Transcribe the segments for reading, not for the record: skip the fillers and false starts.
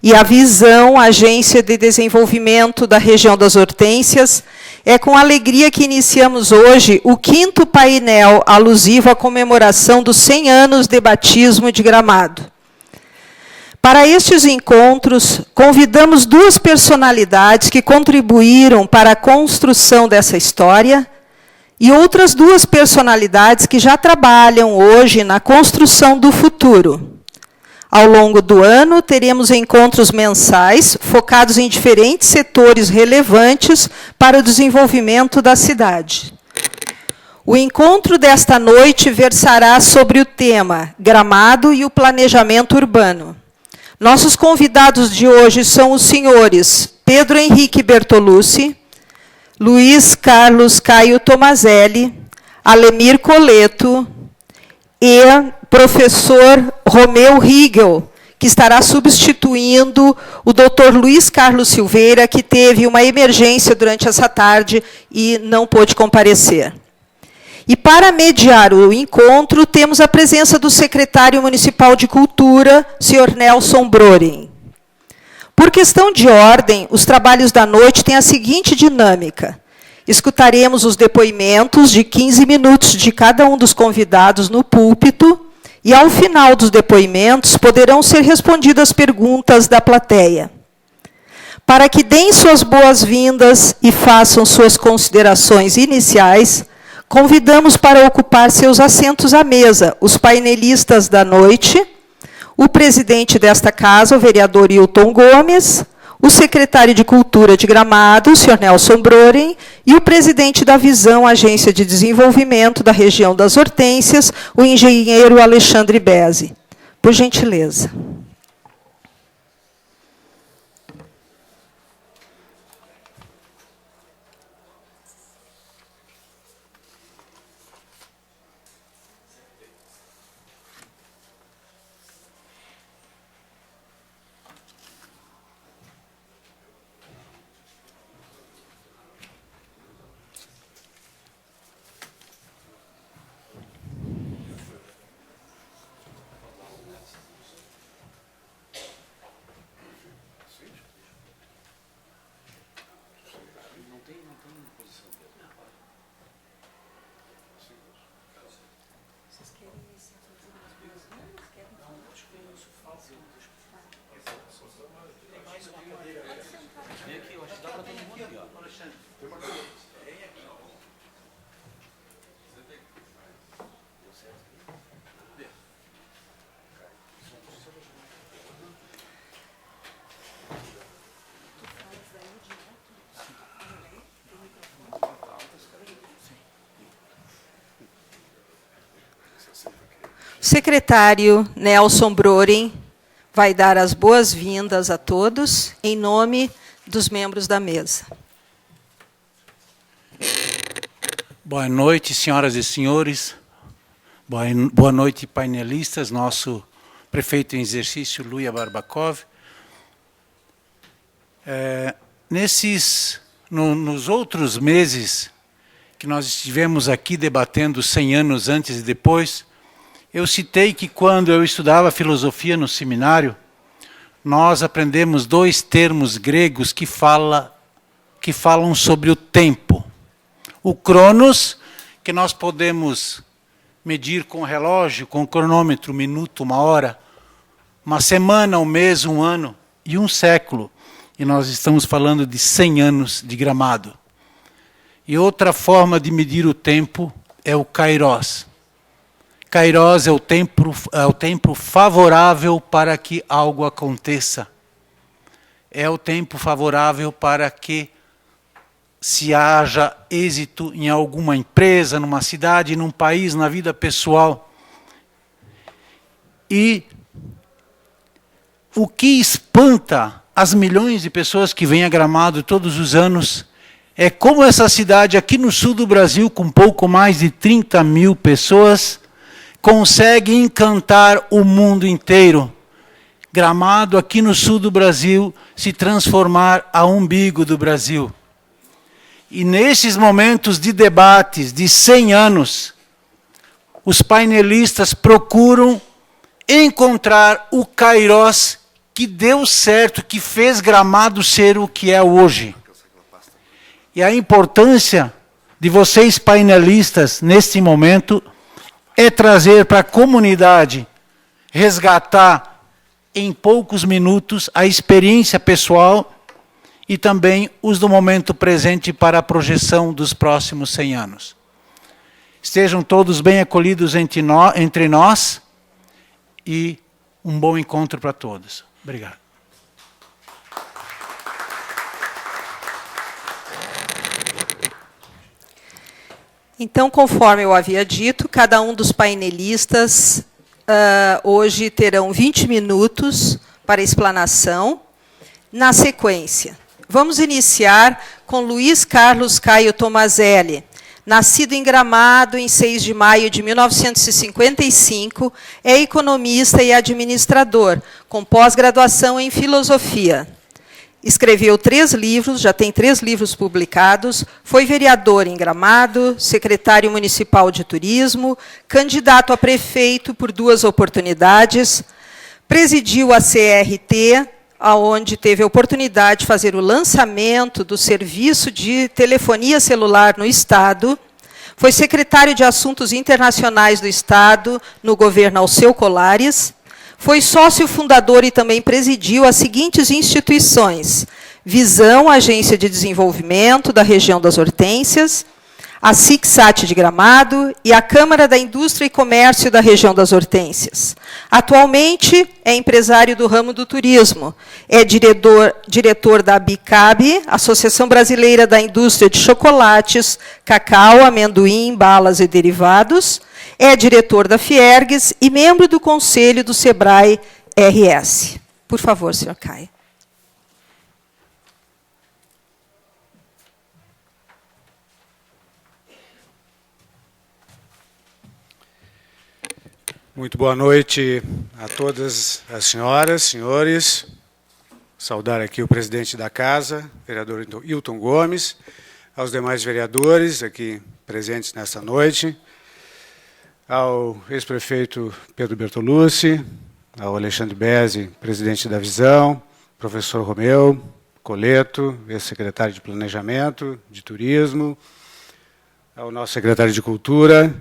e a Visão, Agência de Desenvolvimento da Região das Hortênsias, é com alegria que iniciamos hoje o 5º painel alusivo à comemoração dos 100 anos de batismo de Gramado. Para estes encontros, convidamos 2 personalidades que contribuíram para a construção dessa história e outras 2 personalidades que já trabalham hoje na construção do futuro. Ao longo do ano, teremos encontros mensais focados em diferentes setores relevantes para o desenvolvimento da cidade. O encontro desta noite versará sobre o tema Gramado e o planejamento urbano. Nossos convidados de hoje são os senhores Pedro Henrique Bertolucci, Luiz Carlos Caio Tomazelli, Alemir Coleto e professor Romeu Riegel, que estará substituindo o doutor Luiz Carlos Silveira, que teve uma emergência durante essa tarde e não pôde comparecer. E para mediar o encontro, temos a presença do secretário municipal de Cultura, senhor Nelson Broren. Por questão de ordem, os trabalhos da noite têm a seguinte dinâmica. Escutaremos os depoimentos de 15 minutos de cada um dos convidados no púlpito, e, ao final dos depoimentos, poderão ser respondidas perguntas da plateia. Para que deem suas boas-vindas e façam suas considerações iniciais, convidamos para ocupar seus assentos à mesa os painelistas da noite, o presidente desta casa, o vereador Hilton Gomes, o secretário de Cultura de Gramado, o senhor Nelson Broren, e o presidente da Visão, Agência de Desenvolvimento da Região das Hortênsias, o engenheiro Alexandre Bezzi. Por gentileza. O secretário Nelson Broren vai dar as boas-vindas a todos, em nome dos membros da mesa. Boa noite, senhoras e senhores. Boa noite, painelistas. Nosso prefeito em exercício, Luia Barbakov. Nos outros meses que nós estivemos aqui debatendo 100 anos antes e depois, eu citei que quando eu estudava filosofia no seminário, nós aprendemos 2 termos gregos que falam sobre o tempo. O cronos, que nós podemos medir com relógio, com cronômetro, minuto, uma hora, uma semana, um mês, um ano e um século. E nós estamos falando de 100 anos de Gramado. E outra forma de medir o tempo é o kairos. Kairos é o tempo favorável para que algo aconteça. É o tempo favorável para que se haja êxito em alguma empresa, numa cidade, num país, na vida pessoal. E o que espanta as milhões de pessoas que vêm a Gramado todos os anos é como essa cidade aqui no sul do Brasil, com pouco mais de 30 mil pessoas, consegue encantar o mundo inteiro. Gramado, aqui no sul do Brasil, se transformar a umbigo do Brasil. E nesses momentos de debates de 100 anos, os painelistas procuram encontrar o kairos que deu certo, que fez Gramado ser o que é hoje. E a importância de vocês painelistas, neste momento, é trazer para a comunidade, resgatar em poucos minutos a experiência pessoal e também os do momento presente para a projeção dos próximos 100 anos. Estejam todos bem acolhidos entre nós e um bom encontro para todos. Obrigado. Então, conforme eu havia dito, cada um dos painelistas hoje terão 20 minutos para explanação. Na sequência, vamos iniciar com Luiz Carlos Caio Tomazelli. Nascido em Gramado em 6 de maio de 1955, é economista e administrador, com pós-graduação em filosofia. Escreveu 3 livros, já tem 3 livros publicados, foi vereador em Gramado, secretário municipal de turismo, candidato a prefeito por 2 oportunidades, presidiu a CRT, onde teve a oportunidade de fazer o lançamento do serviço de telefonia celular no Estado, foi secretário de Assuntos Internacionais do Estado no governo Alceu Colares, foi sócio fundador e também presidiu as seguintes instituições: Visão, Agência de Desenvolvimento da Região das Hortênsias, a SICSAT de Gramado e a Câmara da Indústria e Comércio da Região das Hortênsias. Atualmente é empresário do ramo do turismo, é diretor da ABICAB, Associação Brasileira da Indústria de Chocolates, Cacau, Amendoim, Balas e Derivados, é diretor da Fiergues e membro do Conselho do Sebrae RS. Por favor, senhor Caio. Muito boa noite a todas as senhoras, senhores. Saudar aqui o presidente da casa, vereador Hilton Gomes, aos demais vereadores aqui presentes nesta noite, ao ex-prefeito Pedro Bertolucci, ao Alexandre Bezzi, presidente da Visão, professor Romeu Coleto, ex-secretário de Planejamento, de Turismo, ao nosso secretário de Cultura,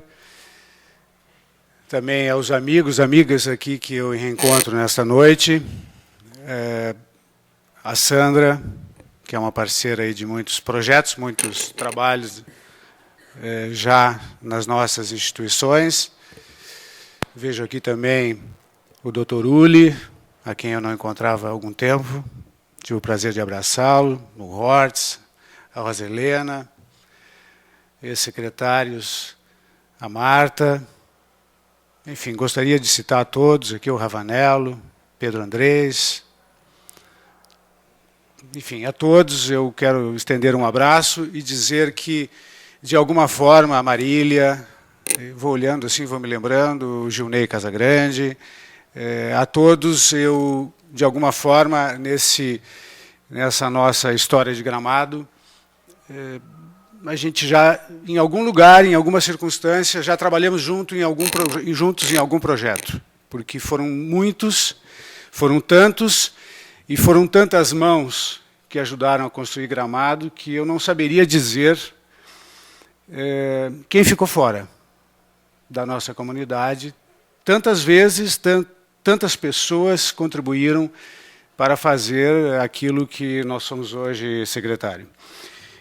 também aos amigos, amigas aqui que eu reencontro nesta noite, a Sandra, que é uma parceira aí de muitos projetos, muitos trabalhos já nas nossas instituições. Vejo aqui também o Dr. Uli, a quem eu não encontrava há algum tempo. Tive o prazer de abraçá-lo, o Hortz, a Roselena, ex-secretários, a Marta. Enfim, gostaria de citar a todos aqui, o Ravanello, Pedro Andrés. Enfim, a todos eu quero estender um abraço e dizer que, de alguma forma, a Marília, vou olhando assim, vou me lembrando, o Gilney Casagrande, a todos eu, de alguma forma, nessa nossa história de Gramado, a gente já, em algum lugar, em alguma circunstância, já trabalhamos juntos em algum projeto, porque foram muitos, foram tantos, e foram tantas mãos que ajudaram a construir Gramado, que eu não saberia dizer quem ficou fora da nossa comunidade. Tantas vezes, tantas pessoas contribuíram para fazer aquilo que nós somos hoje secretário.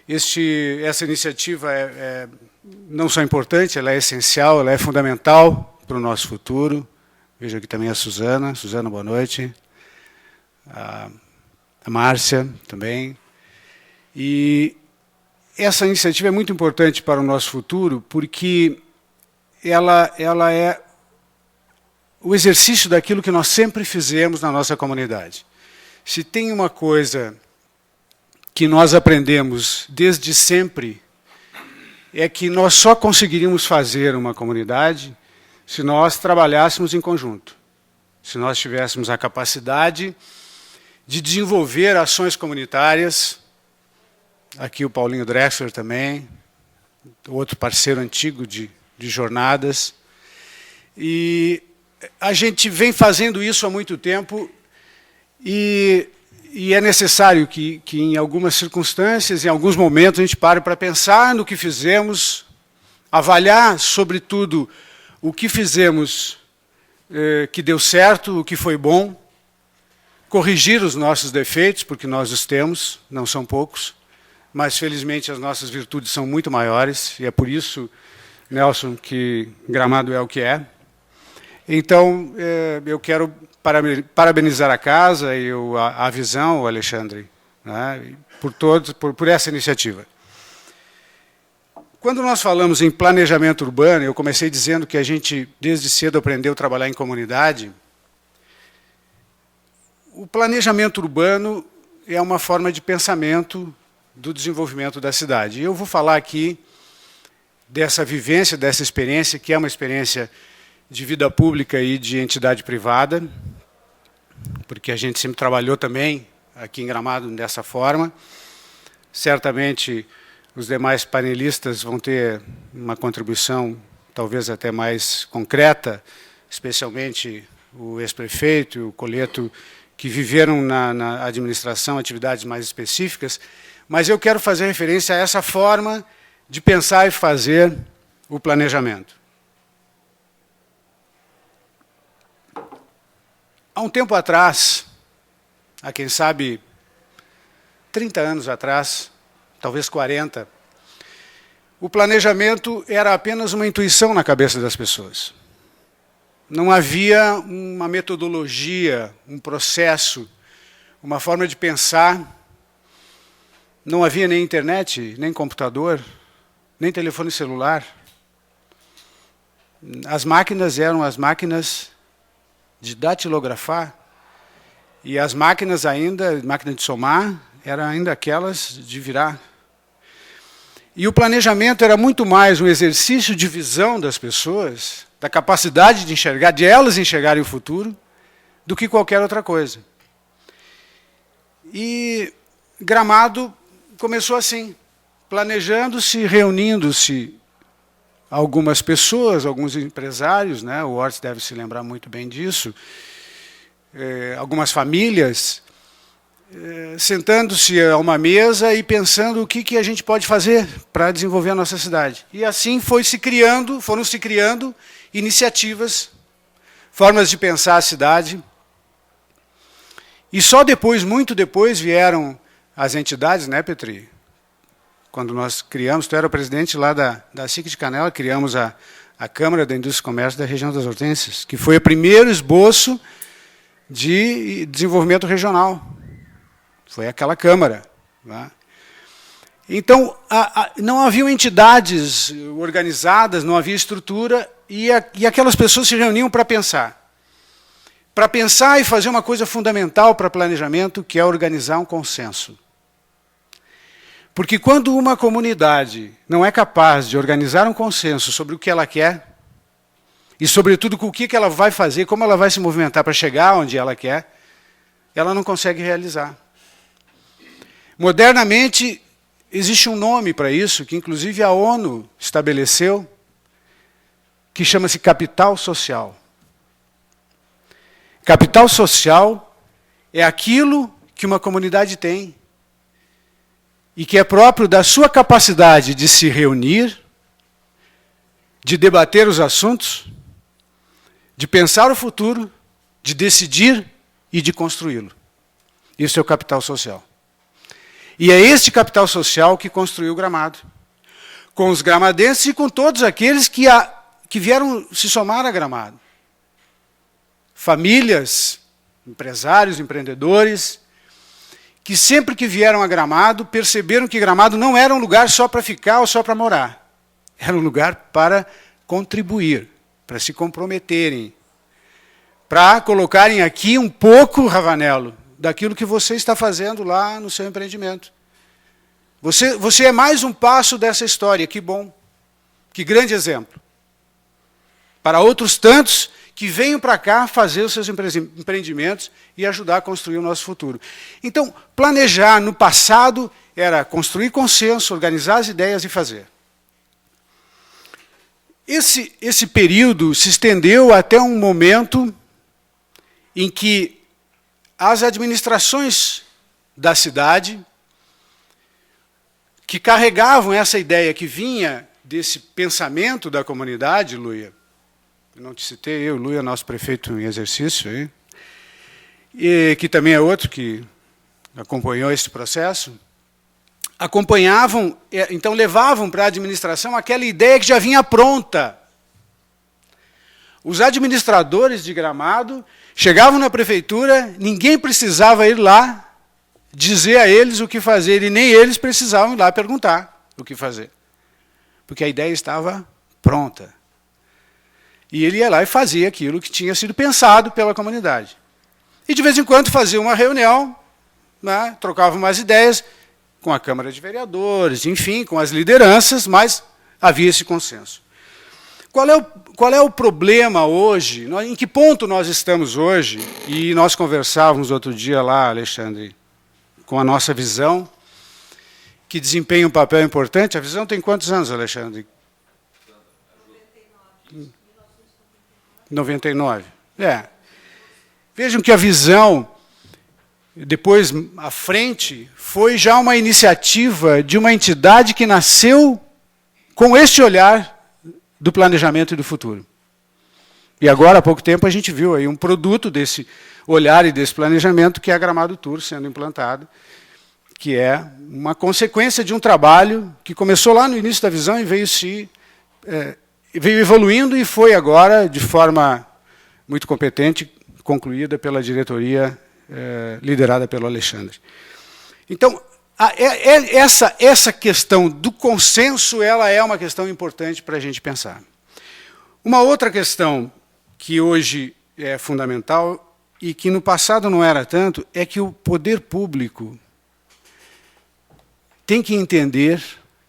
Essa iniciativa é não só importante, ela é essencial, ela é fundamental para o nosso futuro. Vejo aqui também a Suzana. Suzana, boa noite. A Márcia também. E essa iniciativa é muito importante para o nosso futuro, porque ela é o exercício daquilo que nós sempre fizemos na nossa comunidade. Se tem uma coisa que nós aprendemos desde sempre, é que nós só conseguiríamos fazer uma comunidade se nós trabalhássemos em conjunto, se nós tivéssemos a capacidade de desenvolver ações comunitárias. Aqui o Paulinho Drexler também, outro parceiro antigo de jornadas. E a gente vem fazendo isso há muito tempo E é necessário que em algumas circunstâncias, em alguns momentos, a gente pare para pensar no que fizemos, avaliar, sobretudo, o que fizemos que deu certo, o que foi bom, corrigir os nossos defeitos, porque nós os temos, não são poucos, mas, felizmente, as nossas virtudes são muito maiores, e é por isso, Nelson, que Gramado é o que é. Então, eu quero parabenizar a casa e a Visão, o Alexandre, né, por essa iniciativa. Quando nós falamos em planejamento urbano, eu comecei dizendo que a gente, desde cedo, aprendeu a trabalhar em comunidade. O planejamento urbano é uma forma de pensamento do desenvolvimento da cidade. E eu vou falar aqui dessa vivência, dessa experiência, que é uma experiência de vida pública e de entidade privada, porque a gente sempre trabalhou também aqui em Gramado dessa forma. Certamente, os demais panelistas vão ter uma contribuição talvez até mais concreta, especialmente o ex-prefeito e o Coleto, que viveram na administração atividades mais específicas, mas eu quero fazer referência a essa forma de pensar e fazer o planejamento. Há um tempo atrás, há quem sabe 30 anos atrás, talvez 40, o planejamento era apenas uma intuição na cabeça das pessoas. Não havia uma metodologia, um processo, uma forma de pensar. Não havia nem internet, nem computador, nem telefone celular. As máquinas eram as máquinas de datilografar, e as máquinas ainda, máquina de somar, eram ainda aquelas de virar. E o planejamento era muito mais um exercício de visão das pessoas, da capacidade de enxergar, de elas enxergarem o futuro, do que qualquer outra coisa. E Gramado começou assim, planejando-se, reunindo-se algumas pessoas, alguns empresários, né, o Ortiz deve se lembrar muito bem disso, algumas famílias, sentando-se a uma mesa e pensando o que a gente pode fazer para desenvolver a nossa cidade. E assim foram se criando iniciativas, formas de pensar a cidade. E só depois, muito depois, vieram as entidades, né, Petri? Quando nós criamos, tu era o presidente lá da SIC de Canela, criamos a Câmara da Indústria e Comércio da região das Hortênsias, que foi o primeiro esboço de desenvolvimento regional. Foi aquela Câmara. Né? Então, não haviam entidades organizadas, não havia estrutura, e aquelas pessoas se reuniam para pensar. Para pensar e fazer uma coisa fundamental para planejamento, que é organizar um consenso. Porque quando uma comunidade não é capaz de organizar um consenso sobre o que ela quer, e sobretudo com o que ela vai fazer, como ela vai se movimentar para chegar onde ela quer, ela não consegue realizar. Modernamente, existe um nome para isso, que inclusive a ONU estabeleceu, que chama-se capital social. Capital social é aquilo que uma comunidade tem e que é próprio da sua capacidade de se reunir, de debater os assuntos, de pensar o futuro, de decidir e de construí-lo. Isso é o capital social. E é este capital social que construiu o Gramado, com os gramadenses e com todos aqueles que vieram se somar a Gramado. Famílias, empresários, empreendedores, que sempre que vieram a Gramado, perceberam que Gramado não era um lugar só para ficar ou só para morar. Era um lugar para contribuir, para se comprometerem, para colocarem aqui um pouco, Ravanello, daquilo que você está fazendo lá no seu empreendimento. Você é mais um passo dessa história, que bom, que grande exemplo. Para outros tantos que venham para cá fazer os seus empreendimentos e ajudar a construir o nosso futuro. Então, planejar no passado era construir consenso, organizar as ideias e fazer. Esse período se estendeu até um momento em que as administrações da cidade, que carregavam essa ideia que vinha desse pensamento da comunidade, Luia, eu não te citei, Luia, nosso prefeito em exercício, aí, e que também é outro que acompanhou esse processo, acompanhavam, então levavam para a administração aquela ideia que já vinha pronta. Os administradores de Gramado chegavam na prefeitura, ninguém precisava ir lá dizer a eles o que fazer, e nem eles precisavam ir lá perguntar o que fazer, porque a ideia estava pronta. E ele ia lá e fazia aquilo que tinha sido pensado pela comunidade. E de vez em quando fazia uma reunião, né, trocava umas ideias com a Câmara de Vereadores, enfim, com as lideranças, mas havia esse consenso. Qual é o problema hoje? Em que ponto nós estamos hoje? E nós conversávamos outro dia lá, Alexandre, com a nossa visão, que desempenha um papel importante. A visão tem quantos anos, Alexandre? 99. Vejam que a visão, depois à frente, foi já uma iniciativa de uma entidade que nasceu com este olhar do planejamento e do futuro. E agora, há pouco tempo, a gente viu aí um produto desse olhar e desse planejamento, que é a Gramado Tour sendo implantado, que é uma consequência de um trabalho que começou lá no início da visão e veio evoluindo e foi agora, de forma muito competente, concluída pela diretoria liderada pelo Alexandre. Então, essa questão do consenso, ela é uma questão importante para a gente pensar. Uma outra questão que hoje é fundamental e que no passado não era tanto, é que o poder público tem que entender,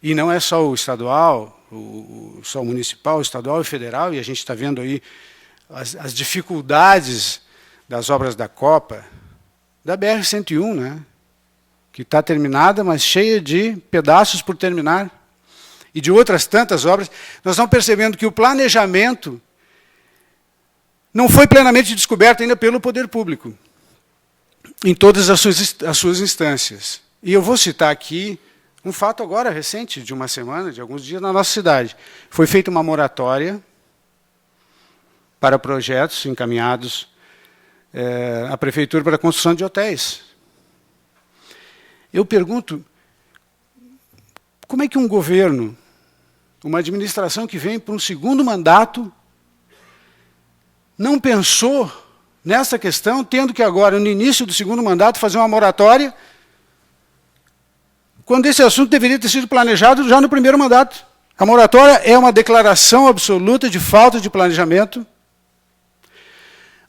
e não é só o estadual, só o municipal, o estadual e o federal, e a gente está vendo aí as dificuldades das obras da Copa, da BR-101, né? Que está terminada, mas cheia de pedaços por terminar, e de outras tantas obras. Nós estamos percebendo que o planejamento não foi plenamente descoberto ainda pelo poder público, em todas as suas instâncias. E eu vou citar aqui um fato agora recente, de uma semana, de alguns dias, na nossa cidade. Foi feita uma moratória para projetos encaminhados à prefeitura para a construção de hotéis. Eu pergunto, como é que um governo, uma administração que vem para um segundo mandato, não pensou nessa questão, tendo que agora, no início do segundo mandato, fazer uma moratória, quando esse assunto deveria ter sido planejado já no primeiro mandato. A moratória é uma declaração absoluta de falta de planejamento.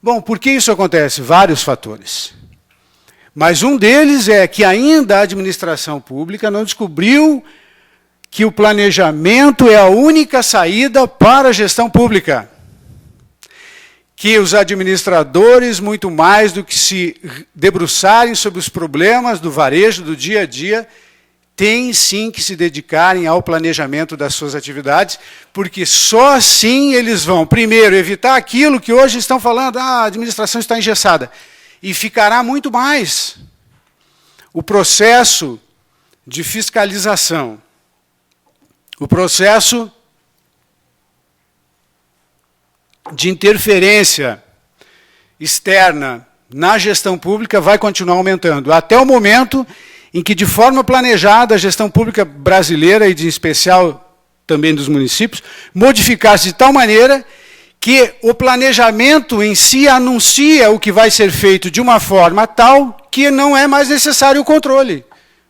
Bom, por que isso acontece? Vários fatores. Mas um deles é que ainda a administração pública não descobriu que o planejamento é a única saída para a gestão pública. Que os administradores, muito mais do que se debruçarem sobre os problemas do varejo, do dia a dia, têm sim que se dedicarem ao planejamento das suas atividades, porque só assim eles vão, primeiro, evitar aquilo que hoje estão falando, a administração está engessada, e ficará muito mais o processo de fiscalização, o processo de interferência externa na gestão pública vai continuar aumentando, até o momento em que, de forma planejada, a gestão pública brasileira, e de especial também dos municípios, modificar-se de tal maneira que o planejamento em si anuncia o que vai ser feito de uma forma tal que não é mais necessário o controle.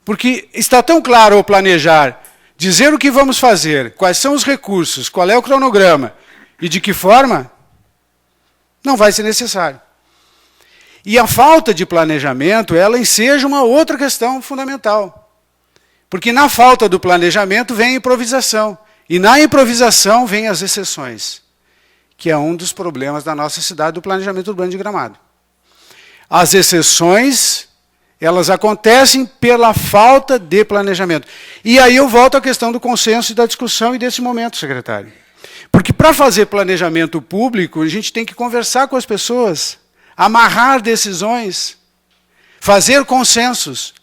Porque está tão claro ao planejar, dizer o que vamos fazer, quais são os recursos, qual é o cronograma e de que forma, não vai ser necessário. E a falta de planejamento, ela enseja uma outra questão fundamental. Porque na falta do planejamento vem a improvisação. E na improvisação vem as exceções, que é um dos problemas da nossa cidade, do planejamento urbano de Gramado. As exceções, elas acontecem pela falta de planejamento. E aí eu volto à questão do consenso e da discussão e desse momento, secretário. Porque para fazer planejamento público, a gente tem que conversar com as pessoas, amarrar decisões, fazer consensos,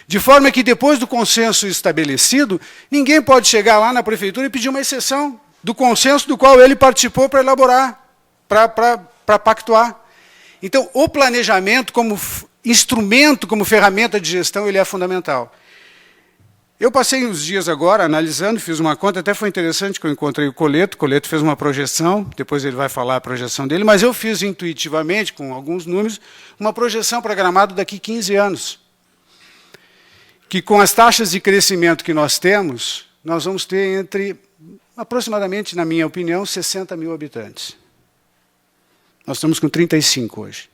de forma que depois do consenso estabelecido, ninguém pode chegar lá na prefeitura e pedir uma exceção do consenso do qual ele participou para elaborar, para pactuar. Então, o planejamento como instrumento, como ferramenta de gestão, ele é fundamental. Eu passei uns dias agora analisando, fiz uma conta, até foi interessante que eu encontrei o Coleto fez uma projeção, depois ele vai falar a projeção dele, mas eu fiz intuitivamente, com alguns números, uma projeção para Gramado daqui 15 anos. Que com as taxas de crescimento que nós temos, nós vamos ter entre, aproximadamente, na minha opinião, 60 mil habitantes. Nós estamos com 35 hoje.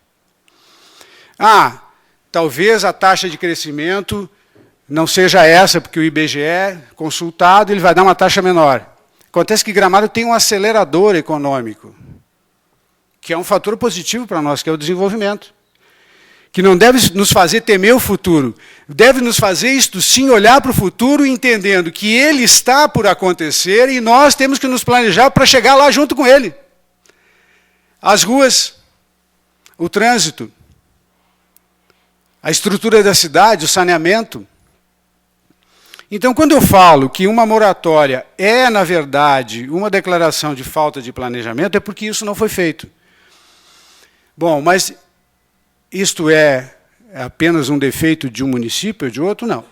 Talvez a taxa de crescimento não seja essa, porque o IBGE, consultado, ele vai dar uma taxa menor. Acontece que Gramado tem um acelerador econômico, que é um fator positivo para nós, que é o desenvolvimento. Que não deve nos fazer temer o futuro. Deve nos fazer, isto sim, olhar para o futuro entendendo que ele está por acontecer e nós temos que nos planejar para chegar lá junto com ele. As ruas, o trânsito, a estrutura da cidade, o saneamento. Então, quando eu falo que uma moratória é, na verdade, uma declaração de falta de planejamento, é porque isso não foi feito. Bom, mas isto é apenas um defeito de um município ou de outro? Não.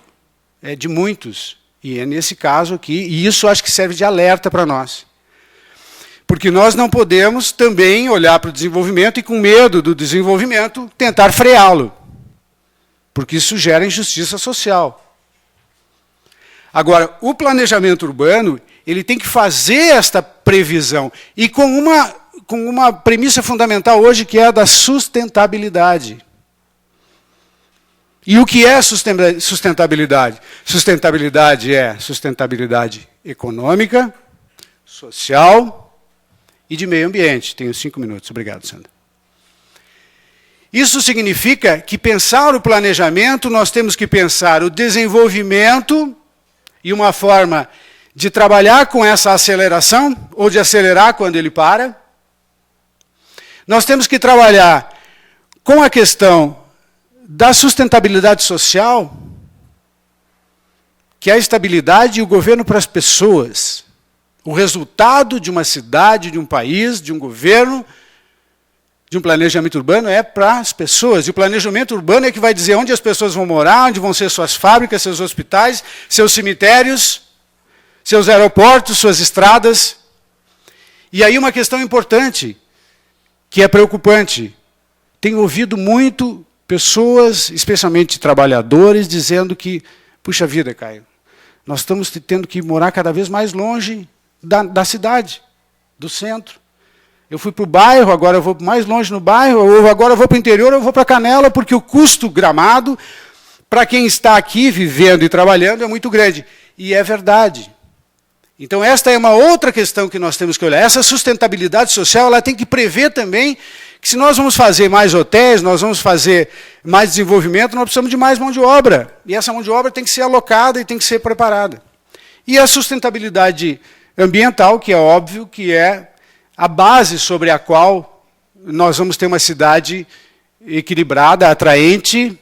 É de muitos. E é nesse caso aqui, e isso acho que serve de alerta para nós. Porque nós não podemos também olhar para o desenvolvimento e, com medo do desenvolvimento, tentar freá-lo. Porque isso gera injustiça social. Agora, o planejamento urbano, ele tem que fazer esta previsão, e com uma premissa fundamental hoje, que é a da sustentabilidade. E o que é sustentabilidade? Sustentabilidade é sustentabilidade econômica, social e de meio ambiente. Tenho 5 minutos. Obrigado, Sandra. Isso significa que pensar o planejamento, nós temos que pensar o desenvolvimento e uma forma de trabalhar com essa aceleração, ou de acelerar quando ele para. Nós temos que trabalhar com a questão da sustentabilidade social, que é a estabilidade e o governo para as pessoas. O resultado de uma cidade, de um país, de um governo, de um planejamento urbano é para as pessoas. E o planejamento urbano é que vai dizer onde as pessoas vão morar, onde vão ser suas fábricas, seus hospitais, seus cemitérios, seus aeroportos, suas estradas. E aí uma questão importante, que é preocupante. Tenho ouvido muito pessoas, especialmente trabalhadores, dizendo que, puxa vida, Caio, nós estamos tendo que morar cada vez mais longe da cidade, do centro. Eu fui para o bairro, agora eu vou mais longe no bairro, ou agora eu vou para o interior, eu vou para Canela, porque o custo Gramado, para quem está aqui vivendo e trabalhando, é muito grande. E é verdade. Então, esta é uma outra questão que nós temos que olhar. Essa sustentabilidade social, ela tem que prever também que se nós vamos fazer mais hotéis, nós vamos fazer mais desenvolvimento, nós precisamos de mais mão de obra. E essa mão de obra tem que ser alocada e tem que ser preparada. E a sustentabilidade ambiental, que é óbvio que é a base sobre a qual nós vamos ter uma cidade equilibrada, atraente.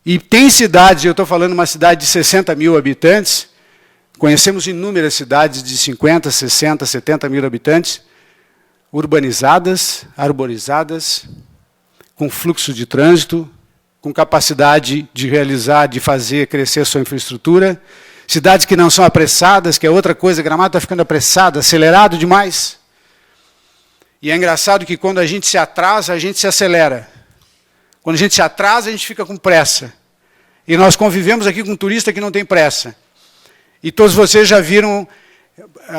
E tem cidades, eu estou falando uma cidade de 60 mil habitantes, conhecemos inúmeras cidades de 50, 60, 70 mil habitantes, urbanizadas, arborizadas, com fluxo de trânsito, com capacidade de realizar, de fazer crescer sua infraestrutura. Cidades que não são apressadas, que é outra coisa, Gramado está ficando apressado, acelerado demais. E é engraçado que quando a gente se atrasa, a gente se acelera. Quando a gente se atrasa, a gente fica com pressa. E nós convivemos aqui com um turista que não tem pressa. E todos vocês já viram,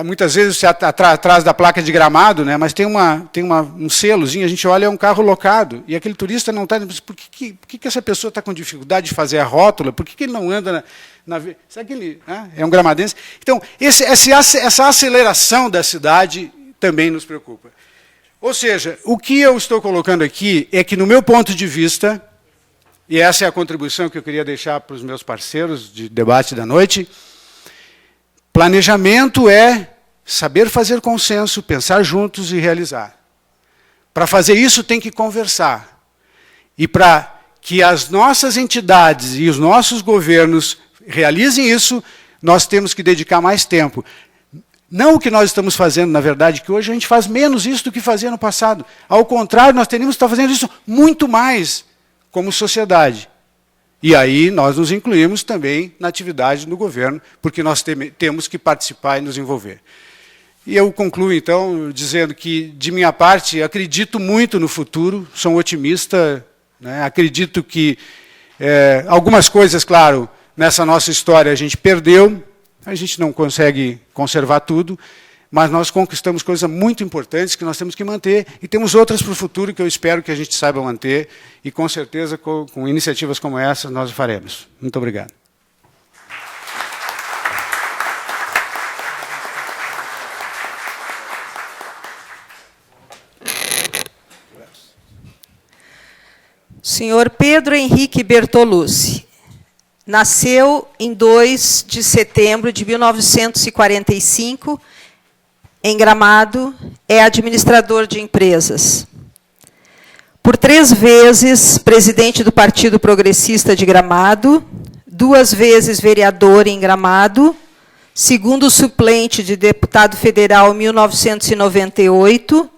muitas vezes, atrás da placa de Gramado, né, mas tem um selozinho, a gente olha, é um carro locado. E aquele turista não está... Por que essa pessoa está com dificuldade de fazer a rótula? Por que ele não anda será que ele é um gramadense? Então, essa aceleração da cidade também nos preocupa. Ou seja, o que eu estou colocando aqui é que, no meu ponto de vista, e essa é a contribuição que eu queria deixar para os meus parceiros de debate da noite, planejamento é saber fazer consenso, pensar juntos e realizar. Para fazer isso, tem que conversar. E para que as nossas entidades e os nossos governos realizem isso, nós temos que dedicar mais tempo. Não o que nós estamos fazendo, na verdade, que hoje a gente faz menos isso do que fazia no passado. Ao contrário, nós teríamos que estar fazendo isso muito mais como sociedade. E aí nós nos incluímos também na atividade do governo, porque nós temos que participar e nos envolver. E eu concluo, então, dizendo que, de minha parte, acredito muito no futuro, sou um otimista, né? Acredito que algumas coisas, claro, nessa nossa história a gente perdeu, a gente não consegue conservar tudo, mas nós conquistamos coisas muito importantes que nós temos que manter, e temos outras para o futuro que eu espero que a gente saiba manter, e com certeza com iniciativas como essa nós o faremos. Muito obrigado. Senhor Pedro Henrique Bertolucci. Nasceu em 2 de setembro de 1945, em Gramado, é administrador de empresas. Por 3 vezes, presidente do Partido Progressista de Gramado, 2 vezes vereador em Gramado, segundo suplente de deputado federal em 1998,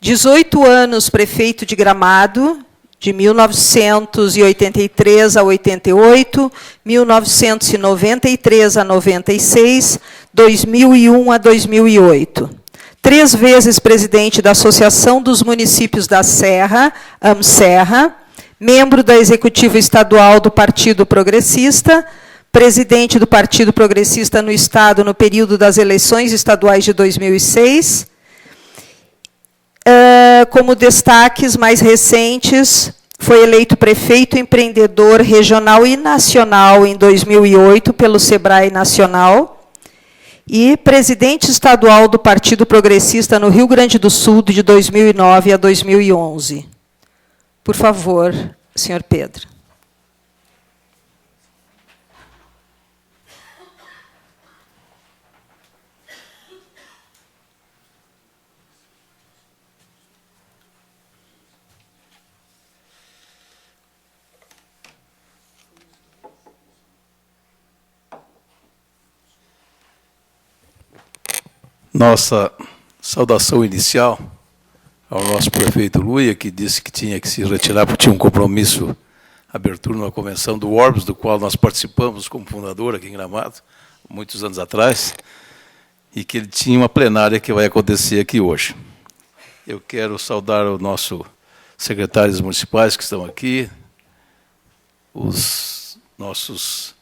18 anos prefeito de Gramado, de 1983 a 88, 1993 a 96, 2001 a 2008. 3 vezes presidente da Associação dos Municípios da Serra, AMSerra, membro da Executiva Estadual do Partido Progressista, presidente do Partido Progressista no Estado no período das eleições estaduais de 2006, como destaques mais recentes, foi eleito prefeito empreendedor regional e nacional em 2008 pelo SEBRAE Nacional e presidente estadual do Partido Progressista no Rio Grande do Sul de 2009 a 2011. Por favor, senhor Pedro. Nossa saudação inicial ao nosso prefeito Luia, que disse que tinha que se retirar porque tinha um compromisso, abertura numa convenção do Orbis, do qual nós participamos como fundador aqui em Gramado, muitos anos atrás, e que ele tinha uma plenária que vai acontecer aqui hoje. Eu quero saudar os nossos secretários municipais que estão aqui, os nossos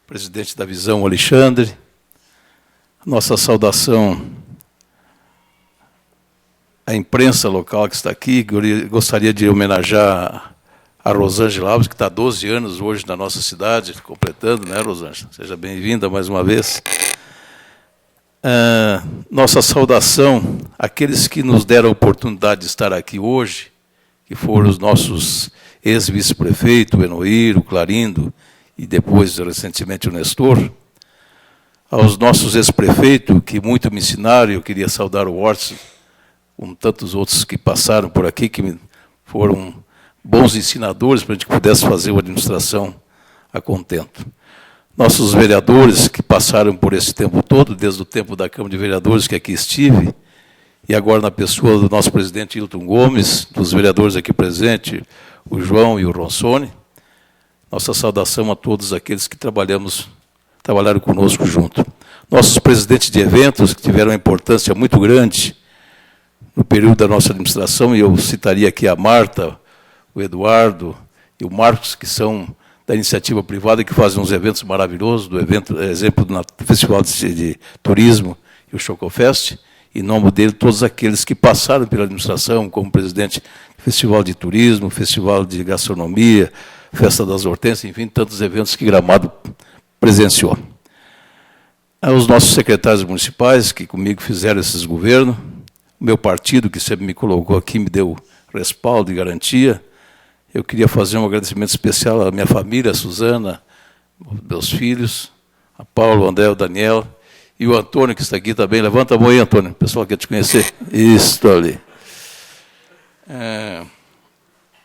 presidentes da Visão, Alexandre, nossa saudação à imprensa local que está aqui. Gostaria de homenagear a Rosângela Alves, que está há 12 anos hoje na nossa cidade, completando, né, Rosângela? Seja bem-vinda mais uma vez. Nossa saudação àqueles que nos deram a oportunidade de estar aqui hoje, que foram os nossos ex-vice-prefeito, o Enoir, o Clarindo, e depois, recentemente, o Nestor. Aos nossos ex-prefeitos, que muito me ensinaram, eu queria saudar o Orson, como tantos outros que passaram por aqui, que foram bons ensinadores para a gente que pudesse fazer uma administração a contento. Nossos vereadores que passaram por esse tempo todo, desde o tempo da Câmara de Vereadores que aqui estive, e agora na pessoa do nosso presidente Hilton Gomes, dos vereadores aqui presentes, o João e o Ronsone, nossa saudação a todos aqueles que trabalharam conosco junto. Nossos presidentes de eventos, que tiveram uma importância muito grande no período da nossa administração, e eu citaria aqui a Marta, o Eduardo e o Marcos, que são da iniciativa privada, que fazem uns eventos maravilhosos, do evento, exemplo do Festival de Turismo e o Chocofest, em nome dele, todos aqueles que passaram pela administração, como presidente do Festival de Turismo, Festival de Gastronomia, Festa das Hortênsias, enfim, tantos eventos que Gramado presenciou. Aos nossos secretários municipais, que comigo fizeram esses governos, o meu partido, que sempre me colocou aqui, me deu respaldo e garantia. Eu queria fazer um agradecimento especial à minha família, a Suzana, meus filhos, a Paulo, o André, o Daniel, e o Antônio, que está aqui também. Levanta a mão aí, Antônio, o pessoal quer te conhecer. Isso ali.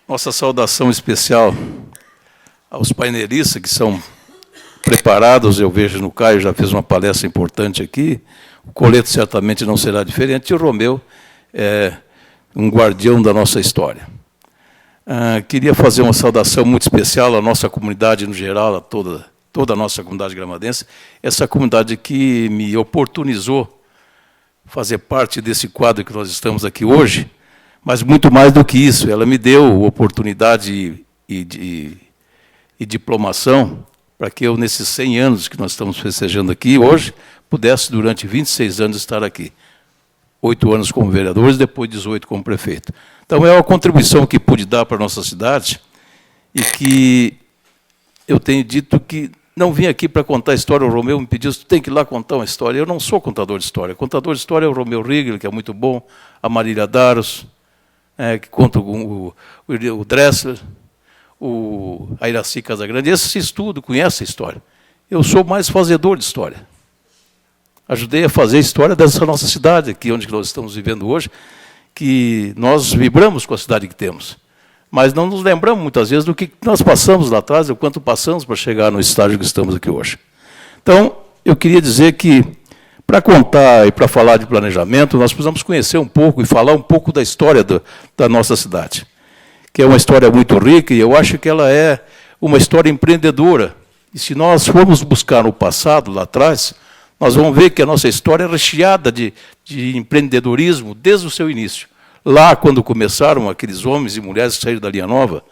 Nossa saudação especial aos painelistas que são preparados, eu vejo no Caio, já fez uma palestra importante aqui, o Coleto certamente não será diferente, e o Romeu é um guardião da nossa história. Queria fazer uma saudação muito especial à nossa comunidade no geral, a toda a nossa comunidade gramadense, essa comunidade que me oportunizou fazer parte desse quadro que nós estamos aqui hoje, mas muito mais do que isso, ela me deu oportunidade e diplomação para que eu, nesses 100 anos que nós estamos festejando aqui hoje, pudesse, durante 26 anos, estar aqui. 8 anos como vereador, depois 18 como prefeito. Então, é uma contribuição que pude dar para a nossa cidade e que eu tenho dito que não vim aqui para contar a história. O Romeu me pediu, tu tem que ir lá contar uma história. Eu não sou contador de história. Contador de história é o Romeu Rigel, que é muito bom, a Marília Daros, que conta o Dressler, a Iraci Casagrande. Esse estudo, conhece a história. Eu sou mais fazedor de história. Ajudei a fazer a história dessa nossa cidade, aqui onde nós estamos vivendo hoje, que nós vibramos com a cidade que temos. Mas não nos lembramos, muitas vezes, do que nós passamos lá atrás, o quanto passamos para chegar no estágio que estamos aqui hoje. Então, eu queria dizer que, para contar e para falar de planejamento, nós precisamos conhecer um pouco e falar um pouco da história da nossa cidade, que é uma história muito rica, e eu acho que ela é uma história empreendedora. E se nós formos buscar no passado, lá atrás, nós vamos ver que a nossa história é recheada de empreendedorismo desde o seu início. Lá, quando começaram aqueles homens e mulheres que saíram da Linha Nova,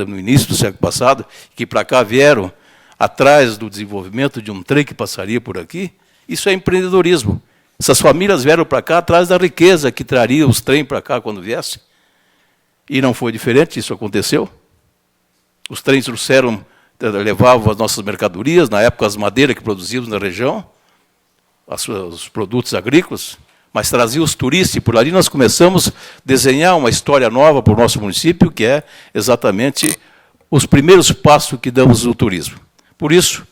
no início do século passado, que para cá vieram atrás do desenvolvimento de um trem que passaria por aqui, isso é empreendedorismo. Essas famílias vieram para cá atrás da riqueza que traria os trens para cá quando viessem. E não foi diferente, isso aconteceu. Os trens levavam as nossas mercadorias, na época as madeiras que produzíamos na região, os produtos agrícolas, mas trazia os turistas, e por ali nós começamos a desenhar uma história nova para o nosso município, que é exatamente os primeiros passos que damos no turismo. Por isso,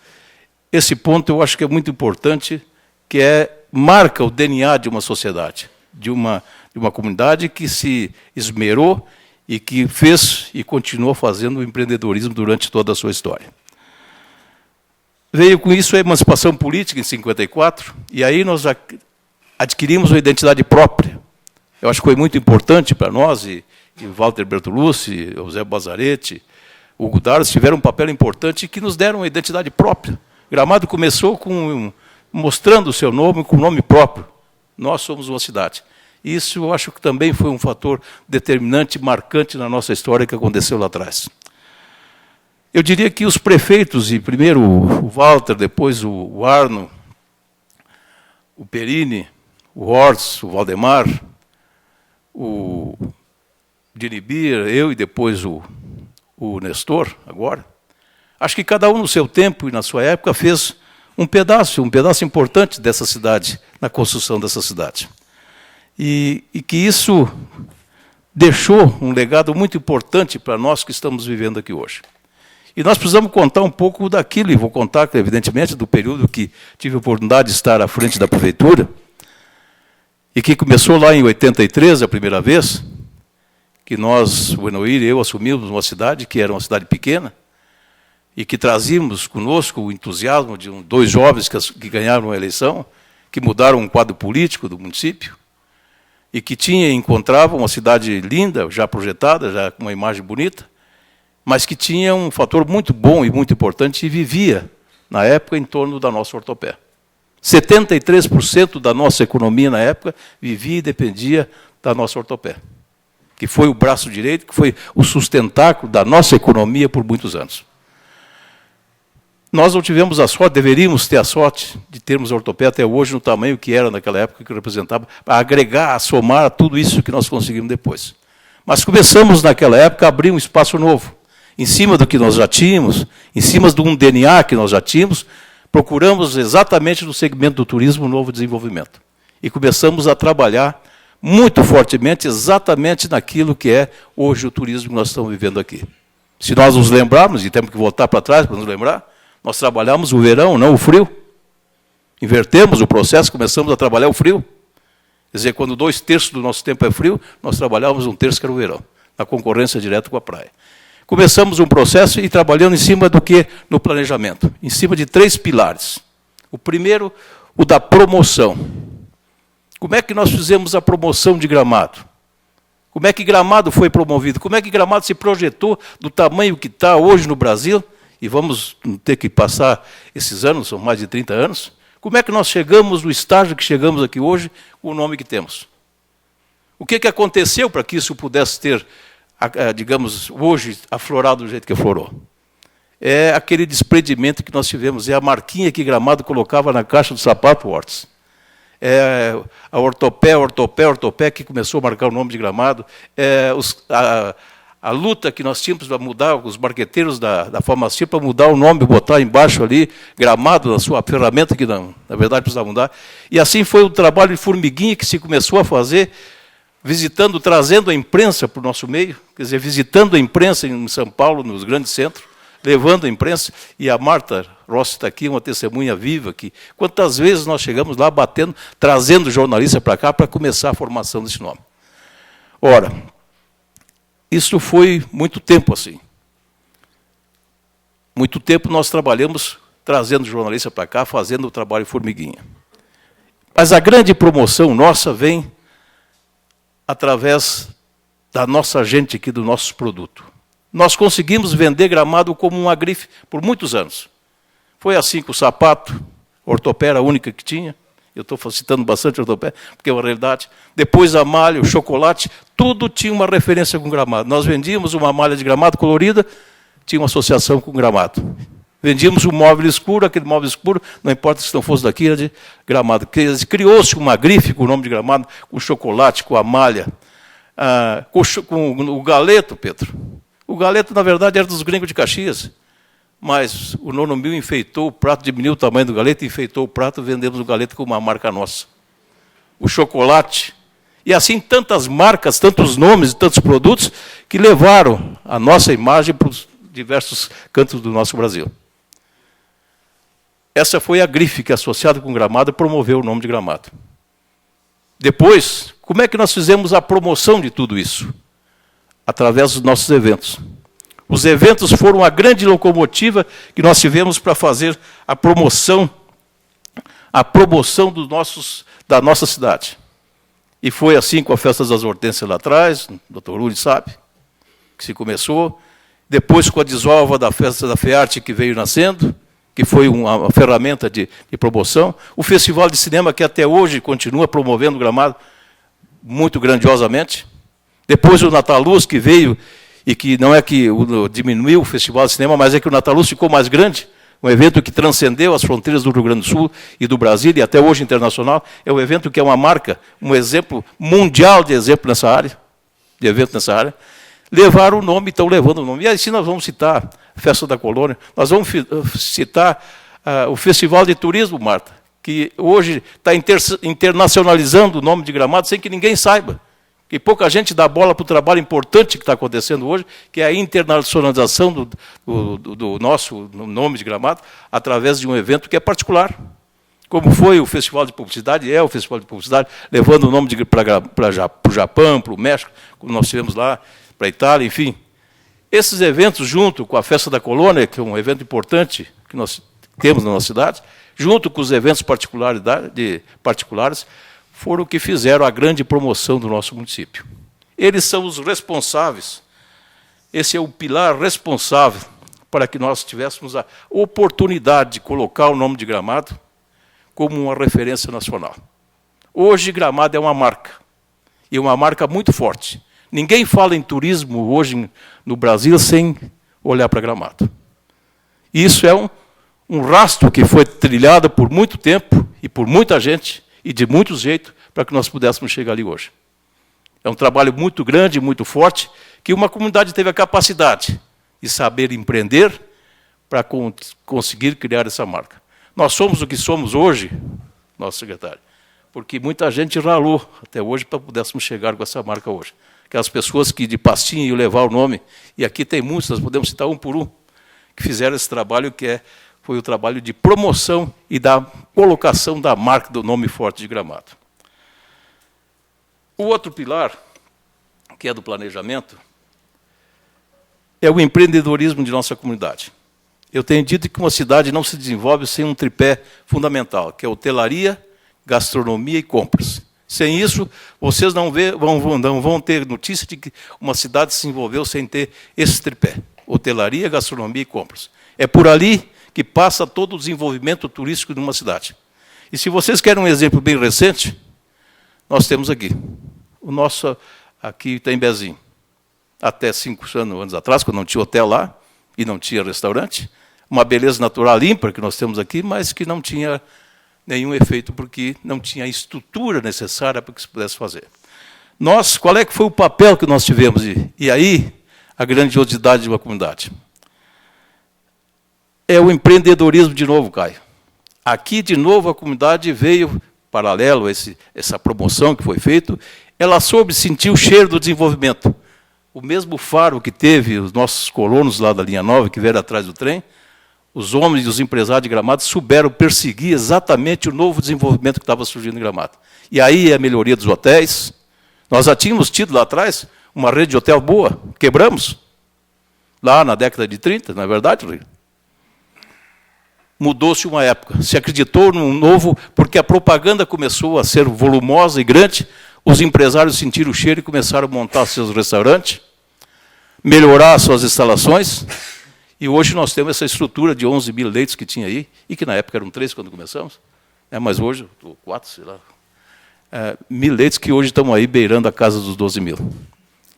esse ponto eu acho que é muito importante, que marca o DNA de uma sociedade, de uma comunidade que se esmerou e que fez e continuou fazendo o empreendedorismo durante toda a sua história. Veio com isso a emancipação política em 54, e aí nós adquirimos uma identidade própria. Eu acho que foi muito importante para nós, e Walter Bertolucci, José Bazaretti, Hugo Daros tiveram um papel importante que nos deram uma identidade própria. Gramado começou mostrando o seu nome com nome próprio. Nós somos uma cidade. Isso eu acho que também foi um fator determinante, marcante na nossa história que aconteceu lá atrás. Eu diria que os prefeitos, e primeiro o Walter, depois o Arno, o Perini, o Horst, o Valdemar, o Diribir, eu e depois o Nestor, agora, acho que cada um no seu tempo e na sua época fez um pedaço importante dessa cidade, na construção dessa cidade. E que isso deixou um legado muito importante para nós que estamos vivendo aqui hoje. E nós precisamos contar um pouco daquilo, e vou contar, evidentemente, do período que tive a oportunidade de estar à frente da prefeitura, e que começou lá em 83, a primeira vez, que nós, o Enoir e eu, assumimos uma cidade que era uma cidade pequena, e que trazíamos conosco o entusiasmo de dois jovens que ganharam a eleição, que mudaram o quadro político do município, e que encontravam uma cidade linda, já projetada, já com uma imagem bonita, mas que tinha um fator muito bom e muito importante, e vivia, na época, em torno da nossa ortopé. 73% da nossa economia, na época, vivia e dependia da nossa ortopé, que foi o braço direito, que foi o sustentáculo da nossa economia por muitos anos. Nós não tivemos a sorte, deveríamos ter a sorte de termos a ortopé até hoje no tamanho que era naquela época, que representava, para agregar, a somar a tudo isso que nós conseguimos depois. Mas começamos naquela época a abrir um espaço novo, em cima do que nós já tínhamos, em cima de um DNA que nós já tínhamos, procuramos exatamente no segmento do turismo um novo desenvolvimento. E começamos a trabalhar muito fortemente exatamente naquilo que é hoje o turismo que nós estamos vivendo aqui. Se nós nos lembrarmos, e temos que voltar para trás para nos lembrar, nós trabalhamos o verão, não o frio. Invertemos o processo, começamos a trabalhar o frio. Quer dizer, quando 2/3 do nosso tempo é frio, nós trabalhávamos 1/3 que era o verão. na concorrência direta com a praia. Começamos um processo e trabalhando em cima do que? No planejamento. Em cima de 3 pilares. O primeiro, o da promoção. Como é que nós fizemos a promoção de Gramado? Como é que Gramado foi promovido? Como é que Gramado se projetou do tamanho que está hoje no Brasil? E vamos ter que passar esses anos, são mais de 30 anos. Como é que nós chegamos no estágio que chegamos aqui hoje com o nome que temos? O que aconteceu para que isso pudesse ter, digamos, hoje aflorado do jeito que aflorou? É aquele desprendimento que nós tivemos, é a marquinha que Gramado colocava na caixa do sapato Hortz. É a ortopé, que começou a marcar o nome de Gramado. É a luta que nós tínhamos para mudar, os marqueteiros da farmácia, para mudar o nome, botar embaixo ali, Gramado, a sua ferramenta, que não, na verdade precisava mudar. E assim foi o trabalho de formiguinha que se começou a fazer, trazendo a imprensa para o nosso meio, quer dizer, visitando a imprensa em São Paulo, nos grandes centros, levando a imprensa, e a Marta Rossi está aqui, uma testemunha viva, que quantas vezes nós chegamos lá batendo, trazendo jornalista para cá para começar a formação desse nome. Ora, isso foi muito tempo assim. Muito tempo nós trabalhamos trazendo jornalista para cá, fazendo o trabalho formiguinha. Mas a grande promoção nossa vem através da nossa gente aqui, do nosso produto. Nós conseguimos vender Gramado como uma grife por muitos anos. Foi assim com o sapato, ortopé era a única que tinha. Eu estou citando bastante ortopé, porque é uma realidade. Depois a malha, o chocolate, tudo tinha uma referência com Gramado. Nós vendíamos uma malha de Gramado colorida, tinha uma associação com Gramado. Vendíamos um móvel escuro, aquele móvel escuro, não importa se não fosse daqui, era de Gramado. Criou-se uma grife com o nome de Gramado, com o chocolate, com a malha, com o galeto, Pedro. O galeto, na verdade, era dos gringos de Caxias, mas o Nono Mil enfeitou o prato, diminuiu o tamanho do galeto, enfeitou o prato, vendemos o galeto com uma marca nossa. O chocolate, e assim tantas marcas, tantos nomes, tantos produtos, que levaram a nossa imagem para os diversos cantos do nosso Brasil. Essa foi a grife que, associada com Gramado, promoveu o nome de Gramado. Depois, como é que nós fizemos a promoção de tudo isso? Através dos nossos eventos. Os eventos foram a grande locomotiva que nós tivemos para fazer a promoção da nossa cidade. E foi assim com a Festa das Hortênsias lá atrás, o Dr. Uri sabe, que se começou. Depois com a desova da Festa da FEARTE que veio nascendo, que foi uma ferramenta de promoção. O Festival de Cinema, que até hoje continua promovendo o Gramado muito grandiosamente. Depois o Nataluz, que veio, e que não é que diminuiu o Festival de Cinema, mas é que o Nataluz ficou mais grande, um evento que transcendeu as fronteiras do Rio Grande do Sul e do Brasil, e até hoje internacional. É um evento que é uma marca, um exemplo mundial de exemplo nessa área, de evento nessa área. Levaram o nome, estão levando o nome. E assim nós vamos citar a Festa da Colônia, nós vamos citar o Festival de Turismo, Marta, que hoje está internacionalizando o nome de Gramado sem que ninguém saiba. Que pouca gente dá bola para o trabalho importante que está acontecendo hoje, que é a internacionalização do nosso nome de Gramado, através de um evento que é particular. Como foi o Festival de Publicidade, é o Festival de Publicidade, levando o nome para o Japão, para o México, como nós tivemos lá, para a Itália, enfim. Esses eventos, junto com a Festa da Colônia, que é um evento importante que nós temos na nossa cidade, junto com os eventos particulares, foram o que fizeram a grande promoção do nosso município. Eles são os responsáveis, esse é o pilar responsável para que nós tivéssemos a oportunidade de colocar o nome de Gramado como uma referência nacional. Hoje, Gramado é uma marca, e uma marca muito forte. Ninguém fala em turismo hoje no Brasil sem olhar para Gramado. Isso é um rastro que foi trilhado por muito tempo e por muita gente e de muitos jeitos para que nós pudéssemos chegar ali hoje. É um trabalho muito grande, muito forte, que uma comunidade teve a capacidade de saber empreender para conseguir criar essa marca. Nós somos o que somos hoje, nosso secretário, porque muita gente ralou até hoje para pudéssemos chegar com essa marca hoje. Aquelas pessoas que de pastinha iam levar o nome, e aqui tem muitos, nós podemos citar um por um, que fizeram esse trabalho que foi o trabalho de promoção e da colocação da marca do nome forte de Gramado. O outro pilar, que é do planejamento, é o empreendedorismo de nossa comunidade. Eu tenho dito que uma cidade não se desenvolve sem um tripé fundamental, que é hotelaria, gastronomia e compras. Sem isso, vocês não vão ter notícia de que uma cidade se desenvolveu sem ter esse tripé: hotelaria, gastronomia e compras. É por ali que passa todo o desenvolvimento turístico de uma cidade. E se vocês querem um exemplo bem recente, nós temos aqui. O nosso, aqui tem Bezinho. Até 5 anos atrás, quando não tinha hotel lá, e não tinha restaurante, uma beleza natural ímpar que nós temos aqui, mas que não tinha nenhum efeito, porque não tinha a estrutura necessária para que se pudesse fazer. Nós, qual é que foi o papel que nós tivemos? E aí, a grandiosidade de uma comunidade. É o empreendedorismo de novo, Caio. Aqui, de novo, a comunidade veio, paralelo a essa promoção que foi feita, ela soube sentir o cheiro do desenvolvimento. O mesmo faro que teve os nossos colonos lá da linha 9, que vieram atrás do trem, os homens e os empresários de Gramado souberam perseguir exatamente o novo desenvolvimento que estava surgindo em Gramado. E aí a melhoria dos hotéis. Nós já tínhamos tido lá atrás uma rede de hotel boa, quebramos, lá na década de 30, não é verdade, Rui? Mudou-se uma época, se acreditou num novo, porque a propaganda começou a ser volumosa e grande, os empresários sentiram o cheiro e começaram a montar seus restaurantes, melhorar suas instalações, e hoje nós temos essa estrutura de 11 mil leitos que tinha aí, e que na época eram 3 quando começamos, mas hoje, 4, sei lá, 1.000 leitos que hoje estão aí beirando a casa dos 12 mil.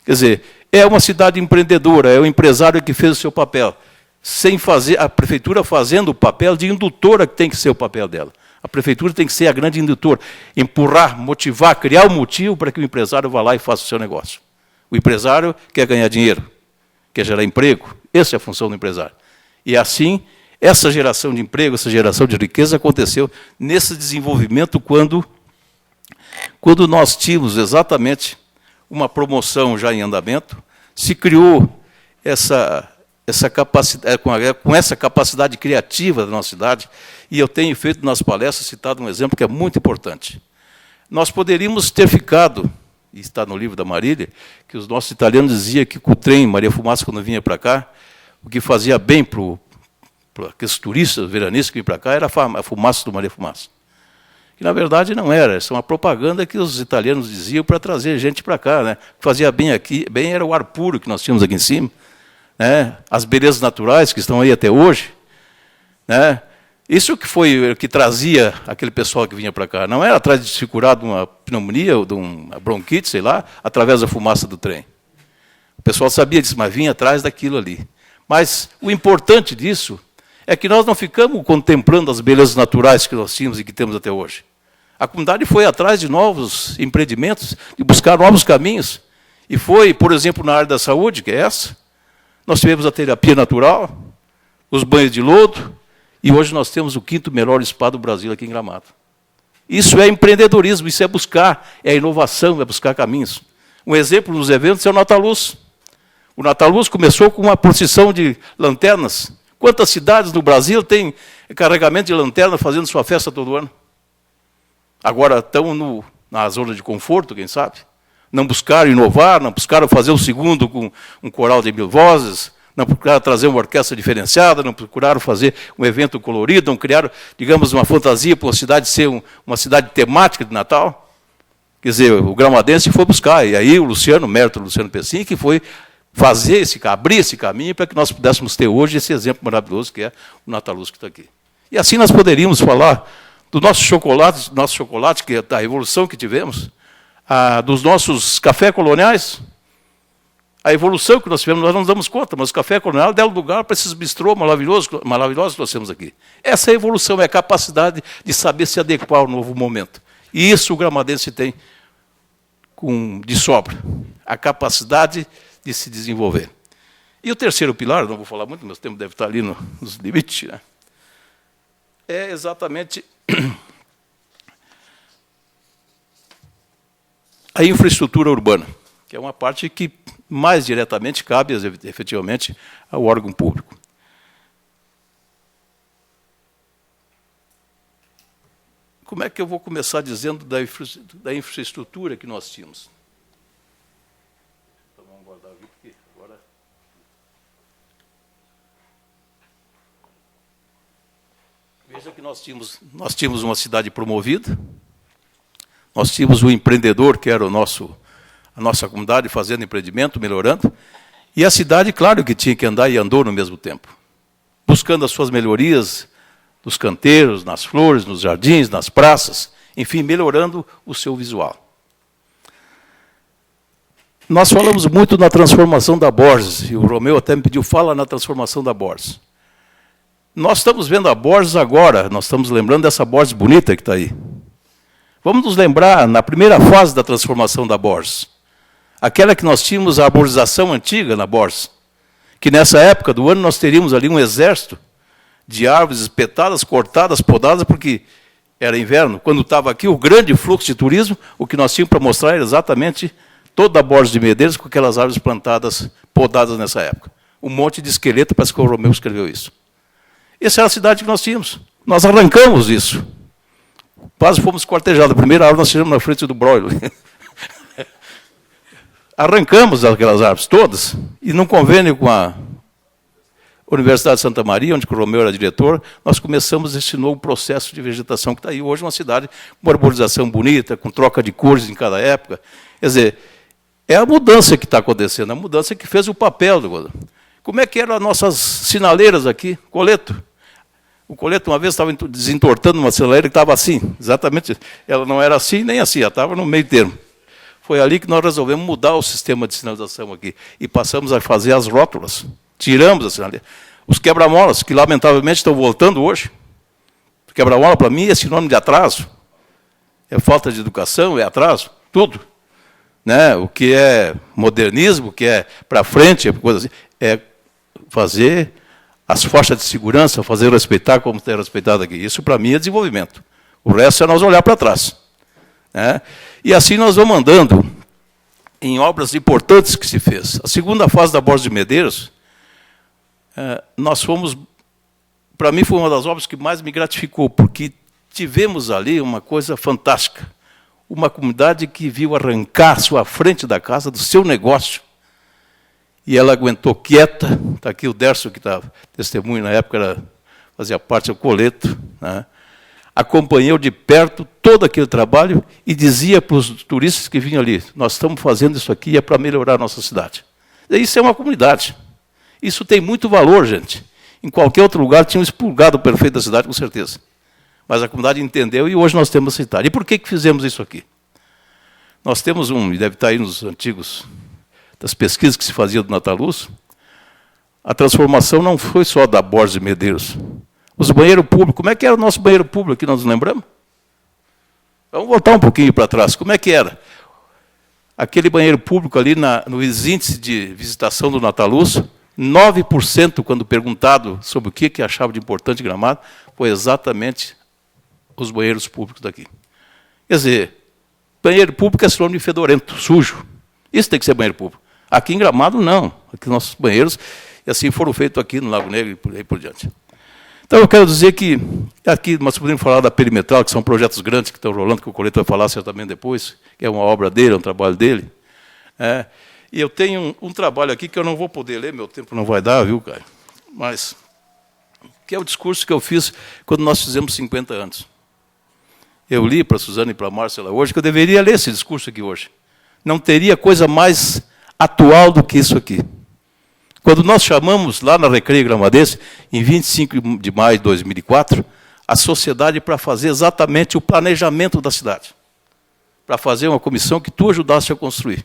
Quer dizer, é uma cidade empreendedora, é o empresário que fez o seu papel, sem fazer, a prefeitura fazendo o papel de indutora que tem que ser o papel dela. A prefeitura tem que ser a grande indutora, empurrar, motivar, criar um motivo para que o empresário vá lá e faça o seu negócio. O empresário quer ganhar dinheiro, quer gerar emprego, essa é a função do empresário. E assim, essa geração de emprego, essa geração de riqueza aconteceu nesse desenvolvimento quando nós tínhamos exatamente uma promoção já em andamento, se criou com essa capacidade criativa da nossa cidade, e eu tenho feito nas palestras, citado um exemplo que é muito importante. Nós poderíamos ter ficado, e está no livro da Marília, que os nossos italianos diziam que com o trem Maria Fumaça, quando vinha para cá, o que fazia bem para aqueles turistas veranistas que vinham para cá era a fumaça do Maria Fumaça. Que, na verdade, não era. Essa é uma propaganda que os italianos diziam para trazer gente para cá. Né? O que fazia bem aqui, bem era o ar puro que nós tínhamos aqui em cima, né? As belezas naturais que estão aí até hoje. Né? Isso que foi que trazia aquele pessoal que vinha para cá. Não era atrás de se curar de uma pneumonia ou de uma bronquite, sei lá, através da fumaça do trem. O pessoal sabia disso, mas vinha atrás daquilo ali. Mas o importante disso é que nós não ficamos contemplando as belezas naturais que nós tínhamos e que temos até hoje. A comunidade foi atrás de novos empreendimentos, de buscar novos caminhos. E foi, por exemplo, na área da saúde, que é essa, nós tivemos a terapia natural, os banhos de lodo, e hoje nós temos o 5º melhor spa do Brasil aqui em Gramado. Isso é empreendedorismo, isso é buscar, é inovação, é buscar caminhos. Um exemplo nos eventos é o Nataluz. O Nataluz começou com uma procissão de lanternas. Quantas cidades no Brasil têm carregamento de lanterna fazendo sua festa todo ano? Agora estão na zona de conforto, quem sabe? Não buscaram inovar, não buscaram fazer o segundo com um coral de 1000 vozes, não procuraram trazer uma orquestra diferenciada, não procuraram fazer um evento colorido, não criaram, digamos, uma fantasia para a cidade ser uma cidade temática de Natal. Quer dizer, o gramadense foi buscar, e aí o mérito do Luciano Pessin, que foi abrir esse caminho para que nós pudéssemos ter hoje esse exemplo maravilhoso que é o Nataluz que está aqui. E assim nós poderíamos falar do nosso chocolate, que é da evolução que tivemos, dos nossos cafés coloniais, a evolução que nós tivemos, nós não nos damos conta, mas o café colonial deram lugar para esses bistrô maravilhosos que nós temos aqui. Essa é a evolução, é a capacidade de saber se adequar ao novo momento. E isso o gramadense tem de sobra, a capacidade de se desenvolver. E o terceiro pilar, não vou falar muito, meu tempo deve estar ali nos limites, né? É exatamente a infraestrutura urbana, que é uma parte que mais diretamente cabe, efetivamente, ao órgão público. Como é que eu vou começar dizendo da infraestrutura que nós tínhamos? Então, vamos guardar aqui, porque agora coisa que nós tínhamos uma cidade promovida, nós tínhamos o empreendedor, que era a nossa comunidade, fazendo empreendimento, melhorando, e a cidade, claro, que tinha que andar e andou no mesmo tempo, buscando as suas melhorias nos canteiros, nas flores, nos jardins, nas praças, enfim, melhorando o seu visual. Nós falamos muito na transformação da Borges, e o Romeu até me pediu, fala na transformação da Borges. Nós estamos vendo a Borges agora, nós estamos lembrando dessa Borges bonita que está aí. Vamos nos lembrar, na primeira fase da transformação da Borges, aquela que nós tínhamos a arborização antiga na Borges, que nessa época do ano nós teríamos ali um exército de árvores espetadas, cortadas, podadas, porque era inverno. Quando estava aqui o grande fluxo de turismo, o que nós tínhamos para mostrar era exatamente toda a Borges de Medeiros com aquelas árvores plantadas, podadas nessa época. Um monte de esqueleto, parece que o Romeu escreveu isso. Essa era a cidade que nós tínhamos. Nós arrancamos isso. Quase fomos quartejados. A primeira árvore nós tiramos na frente do broilo. Arrancamos aquelas árvores todas, e num convênio com a Universidade de Santa Maria, onde o Romeu era diretor, nós começamos esse novo processo de vegetação que está aí. Hoje uma cidade com uma arborização bonita, com troca de cores em cada época. Quer dizer, é a mudança que está acontecendo, a mudança que fez o papel do... Como é que eram as nossas sinaleiras aqui? Coleto. O coleto uma vez estava desentortando uma sinaleira que estava assim, exatamente. Ela não era assim nem assim, ela estava no meio termo. Foi ali que nós resolvemos mudar o sistema de sinalização aqui. E passamos a fazer as rótulas. Tiramos a sinaleira. Os quebra-molas, que lamentavelmente estão voltando hoje. Quebra-mola, para mim, é sinônimo de atraso. É falta de educação, é atraso, tudo. Né? O que é modernismo, o que é para frente, é coisa assim, é fazer as faixas de segurança, fazer respeitar como tem respeitado aqui. Isso, para mim, é desenvolvimento. O resto é nós olhar para trás. Né? E assim nós vamos andando em obras importantes que se fez. A segunda fase da Borges de Medeiros, nós fomos, para mim foi uma das obras que mais me gratificou, porque tivemos ali uma coisa fantástica. Uma comunidade que viu arrancar sua frente da casa, do seu negócio, e ela aguentou quieta. Está aqui o Derso, que está testemunho, na época fazia parte do Coleto, né? Acompanhou de perto todo aquele trabalho e dizia para os turistas que vinham ali, nós estamos fazendo isso aqui, é para melhorar a nossa cidade. Isso é uma comunidade. Isso tem muito valor, gente. Em qualquer outro lugar tinham expurgado o prefeito da cidade, com certeza. Mas a comunidade entendeu e hoje nós temos a cidade. E por que fizemos isso aqui? Nós temos e deve estar aí nos antigos, das pesquisas que se faziam do Nataluz, a transformação não foi só da Borges de Medeiros. Os banheiros públicos, como é que era o nosso banheiro público aqui, nós nos lembramos? Vamos voltar um pouquinho para trás. Como é que era? Aquele banheiro público ali no índice de visitação do Nataluz, 9%, quando perguntado sobre o que achava de importante em Gramado, foi exatamente os banheiros públicos daqui. Quer dizer, banheiro público é sinônimo de fedorento, sujo. Isso tem que ser banheiro público. Aqui em Gramado, não. Aqui nossos banheiros, e assim foram feitos aqui no Lago Negro e por aí por diante. Então, eu quero dizer que, aqui nós podemos falar da perimetral, que são projetos grandes que estão rolando, que o Coleto vai falar certamente depois, que é uma obra dele, é um trabalho dele. E eu tenho um trabalho aqui que eu não vou poder ler, meu tempo não vai dar, viu, Caio? Mas, que é o discurso que eu fiz quando nós fizemos 50 anos. Eu li para a Suzana e para a Márcia hoje, que eu deveria ler esse discurso aqui hoje. Não teria coisa mais atual do que isso aqui. Quando nós chamamos, lá na Recreio Gramadense, em 25 de maio de 2004, a sociedade para fazer exatamente o planejamento da cidade. Para fazer uma comissão que tu ajudasse a construir.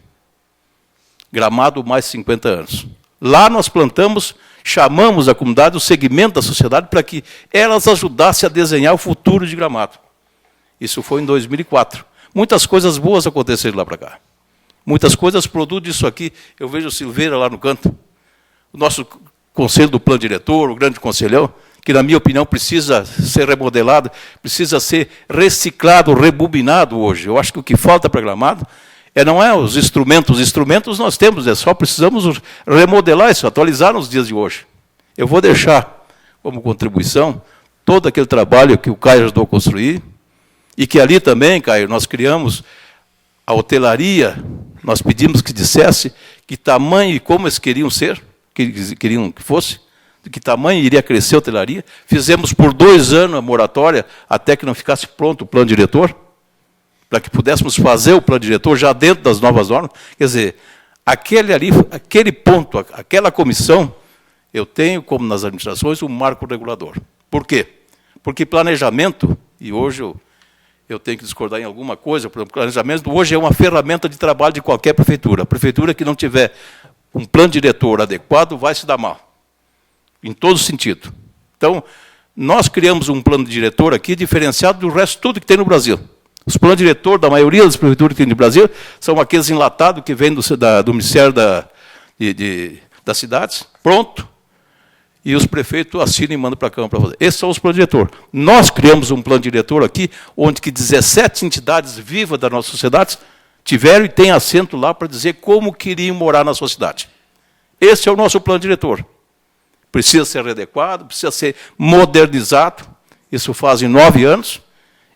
Gramado mais 50 anos. Lá nós plantamos, chamamos a comunidade, o segmento da sociedade, para que elas ajudassem a desenhar o futuro de Gramado. Isso foi em 2004. Muitas coisas boas aconteceram lá para cá. Muitas coisas produto disso aqui. Eu vejo o Silveira lá no canto. O nosso conselho do plano diretor, o grande conselhão, que, na minha opinião, precisa ser remodelado, precisa ser reciclado, rebobinado hoje. Eu acho que o que falta para Gramado não é os instrumentos nós temos, só precisamos remodelar isso, atualizar nos dias de hoje. Eu vou deixar como contribuição todo aquele trabalho que o Caio ajudou a construir, e que ali também, Caio, nós criamos a hotelaria, nós pedimos que dissesse que tamanho e como eles queriam ser, que eles queriam que fosse. de que tamanho iria crescer a hotelaria. Fizemos por 2 anos a moratória, até que não ficasse pronto o plano diretor, para que pudéssemos fazer o plano diretor já dentro das novas normas. Quer dizer, aquele ponto, aquela comissão, eu tenho, como nas administrações, um marco regulador. Por quê? Porque planejamento, e hoje eu tenho que discordar em alguma coisa, por exemplo, planejamento hoje é uma ferramenta de trabalho de qualquer prefeitura. A prefeitura que não tiver um plano diretor adequado vai se dar mal, em todo sentido. Então, nós criamos um plano diretor aqui diferenciado do resto de tudo que tem no Brasil. Os planos diretores da maioria das prefeituras que tem no Brasil são aqueles enlatados que vêm do Ministério das Cidades, pronto, e os prefeitos assinam e mandam para a Câmara para fazer. Esses são os planos diretores. Nós criamos um plano diretor aqui, onde que 17 entidades vivas da nossa sociedade tiveram e têm assento lá para dizer como queriam morar na sua cidade. Esse é o nosso plano diretor. Precisa ser readequado, precisa ser modernizado. Isso fazem 9 anos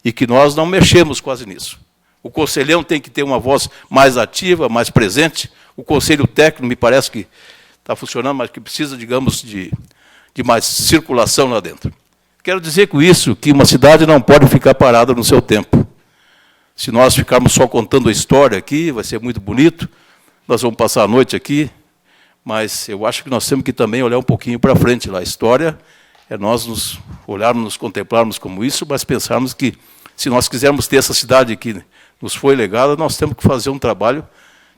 e que nós não mexemos quase nisso. O conselhão tem que ter uma voz mais ativa, mais presente. O conselho técnico me parece que está funcionando, mas que precisa, digamos, de mais circulação lá dentro. Quero dizer com isso que uma cidade não pode ficar parada no seu tempo. Se nós ficarmos só contando a história aqui, vai ser muito bonito, nós vamos passar a noite aqui, mas eu acho que nós temos que também olhar um pouquinho para frente lá. A história é nós nos olharmos, nos contemplarmos como isso, mas pensarmos que, se nós quisermos ter essa cidade que nos foi legada, nós temos que fazer um trabalho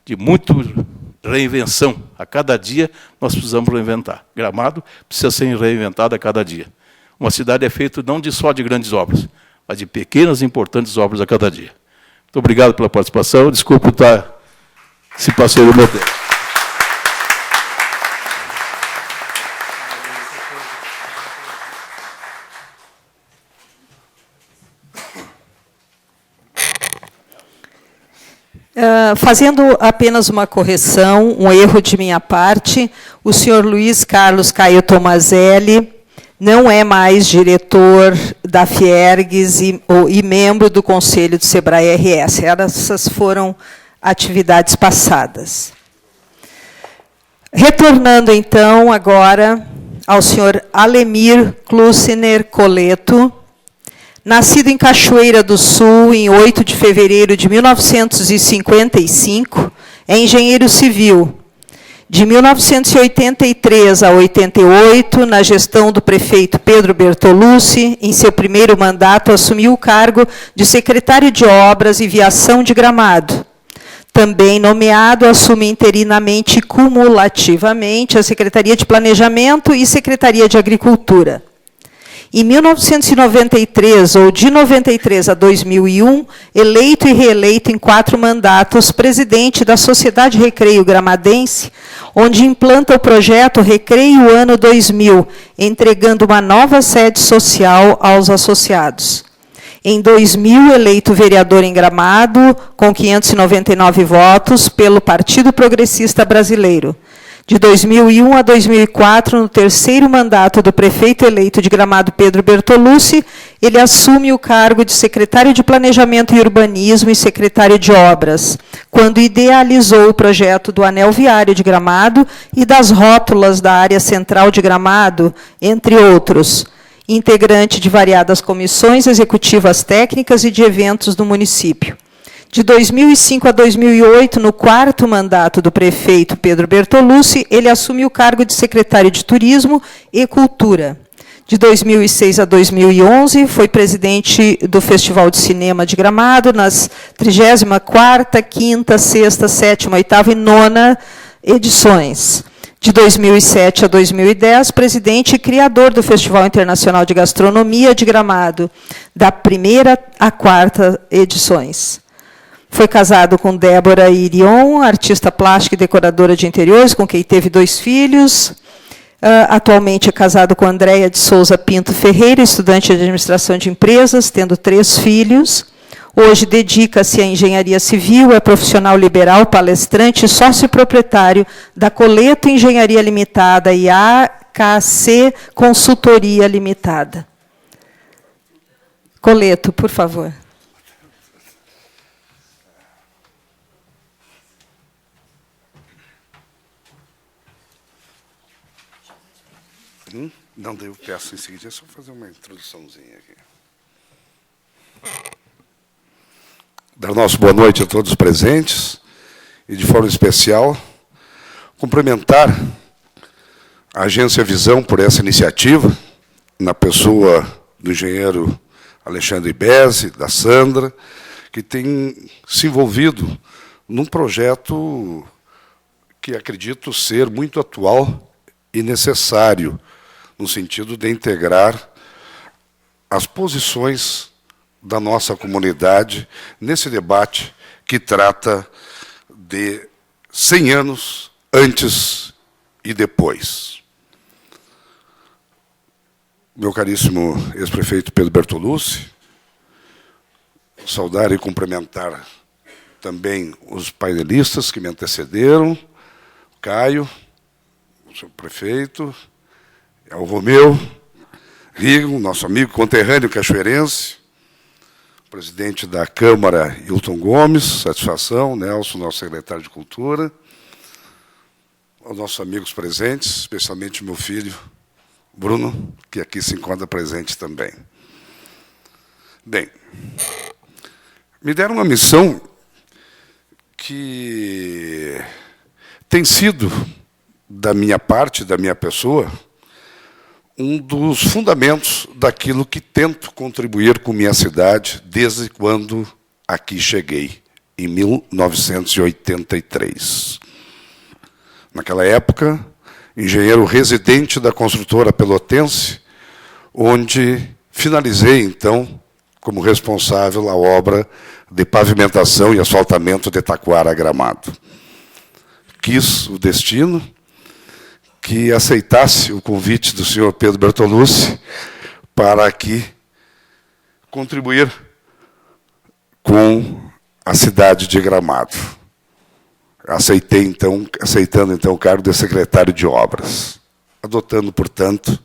de muito reinvenção. A cada dia nós precisamos reinventar. Gramado precisa ser reinventado a cada dia. Uma cidade é feita não só de grandes obras, mas de pequenas e importantes obras a cada dia. Muito obrigado pela participação. Desculpe estar se passei do meu tempo. Fazendo apenas uma correção, um erro de minha parte, o senhor Luiz Carlos Caio Tomazelli não é mais diretor da Fiergues e membro do Conselho do Sebrae-RS. Essas foram atividades passadas. Retornando, então, agora ao senhor Alemir Klussener Coleto, nascido em Cachoeira do Sul, em 8 de fevereiro de 1955, é engenheiro civil. De 1983 a 88, na gestão do prefeito Pedro Bertolucci, em seu primeiro mandato, assumiu o cargo de secretário de Obras e Viação de Gramado. Também nomeado, assume interinamente e cumulativamente a Secretaria de Planejamento e Secretaria de Agricultura. Em 1993, ou de 93 a 2001, eleito e reeleito em 4 mandatos, presidente da Sociedade Recreio Gramadense, onde implanta o projeto Recreio Ano 2000, entregando uma nova sede social aos associados. Em 2000, eleito vereador em Gramado, com 599 votos, pelo Partido Progressista Brasileiro. De 2001 a 2004, no terceiro mandato do prefeito eleito de Gramado, Pedro Bertolucci, ele assume o cargo de secretário de Planejamento e Urbanismo e secretário de Obras, quando idealizou o projeto do Anel Viário de Gramado e das rótulas da área central de Gramado, entre outros. Integrante de variadas comissões executivas técnicas e de eventos do município. De 2005 a 2008, no 4º mandato do prefeito Pedro Bertolucci, ele assume o cargo de secretário de Turismo e Cultura. De 2006 a 2011, foi presidente do Festival de Cinema de Gramado, nas 34ª, 5ª, 6ª, 7ª, 8ª e 9ª edições. De 2007 a 2010, presidente e criador do Festival Internacional de Gastronomia de Gramado, da 1ª à 4ª edições. Foi casado com Débora Irion, artista plástica e decoradora de interiores, com quem teve 2 filhos. Atualmente é casado com Andréia de Souza Pinto Ferreira, estudante de administração de empresas, tendo 3 filhos. Hoje dedica-se à engenharia civil, é profissional liberal, palestrante e sócio proprietário da Coleto Engenharia Limitada e AKC Consultoria Limitada. Coleto, por favor. Não, daí eu peço em seguida, é só fazer uma introduçãozinha aqui. Dar nossa boa noite a todos os presentes e, de forma especial, cumprimentar a Agência Visão por essa iniciativa, na pessoa do engenheiro Alexandre Bezzi, da Sandra, que tem se envolvido num projeto que acredito ser muito atual e necessário, no sentido de integrar as posições da nossa comunidade nesse debate que trata de 100 anos antes e depois. Meu caríssimo ex-prefeito Pedro Bertolucci, saudar e cumprimentar também os painelistas que me antecederam, Caio, o seu prefeito, o Romeu, Rigo, nosso amigo conterrâneo cachoeirense, presidente da Câmara, Hilton Gomes, satisfação, Nelson, nosso secretário de Cultura, aos nossos amigos presentes, especialmente meu filho, Bruno, que aqui se encontra presente também. Bem, me deram uma missão que tem sido, da minha parte, da minha pessoa, um dos fundamentos daquilo que tento contribuir com minha cidade desde quando aqui cheguei, em 1983. Naquela época, engenheiro residente da construtora pelotense, onde finalizei, então, como responsável a obra de pavimentação e asfaltamento de Taquara Gramado. Quis o destino que aceitasse o convite do senhor Pedro Bertolucci para aqui contribuir com a cidade de Gramado. Aceitando, então, o cargo de secretário de obras, adotando, portanto,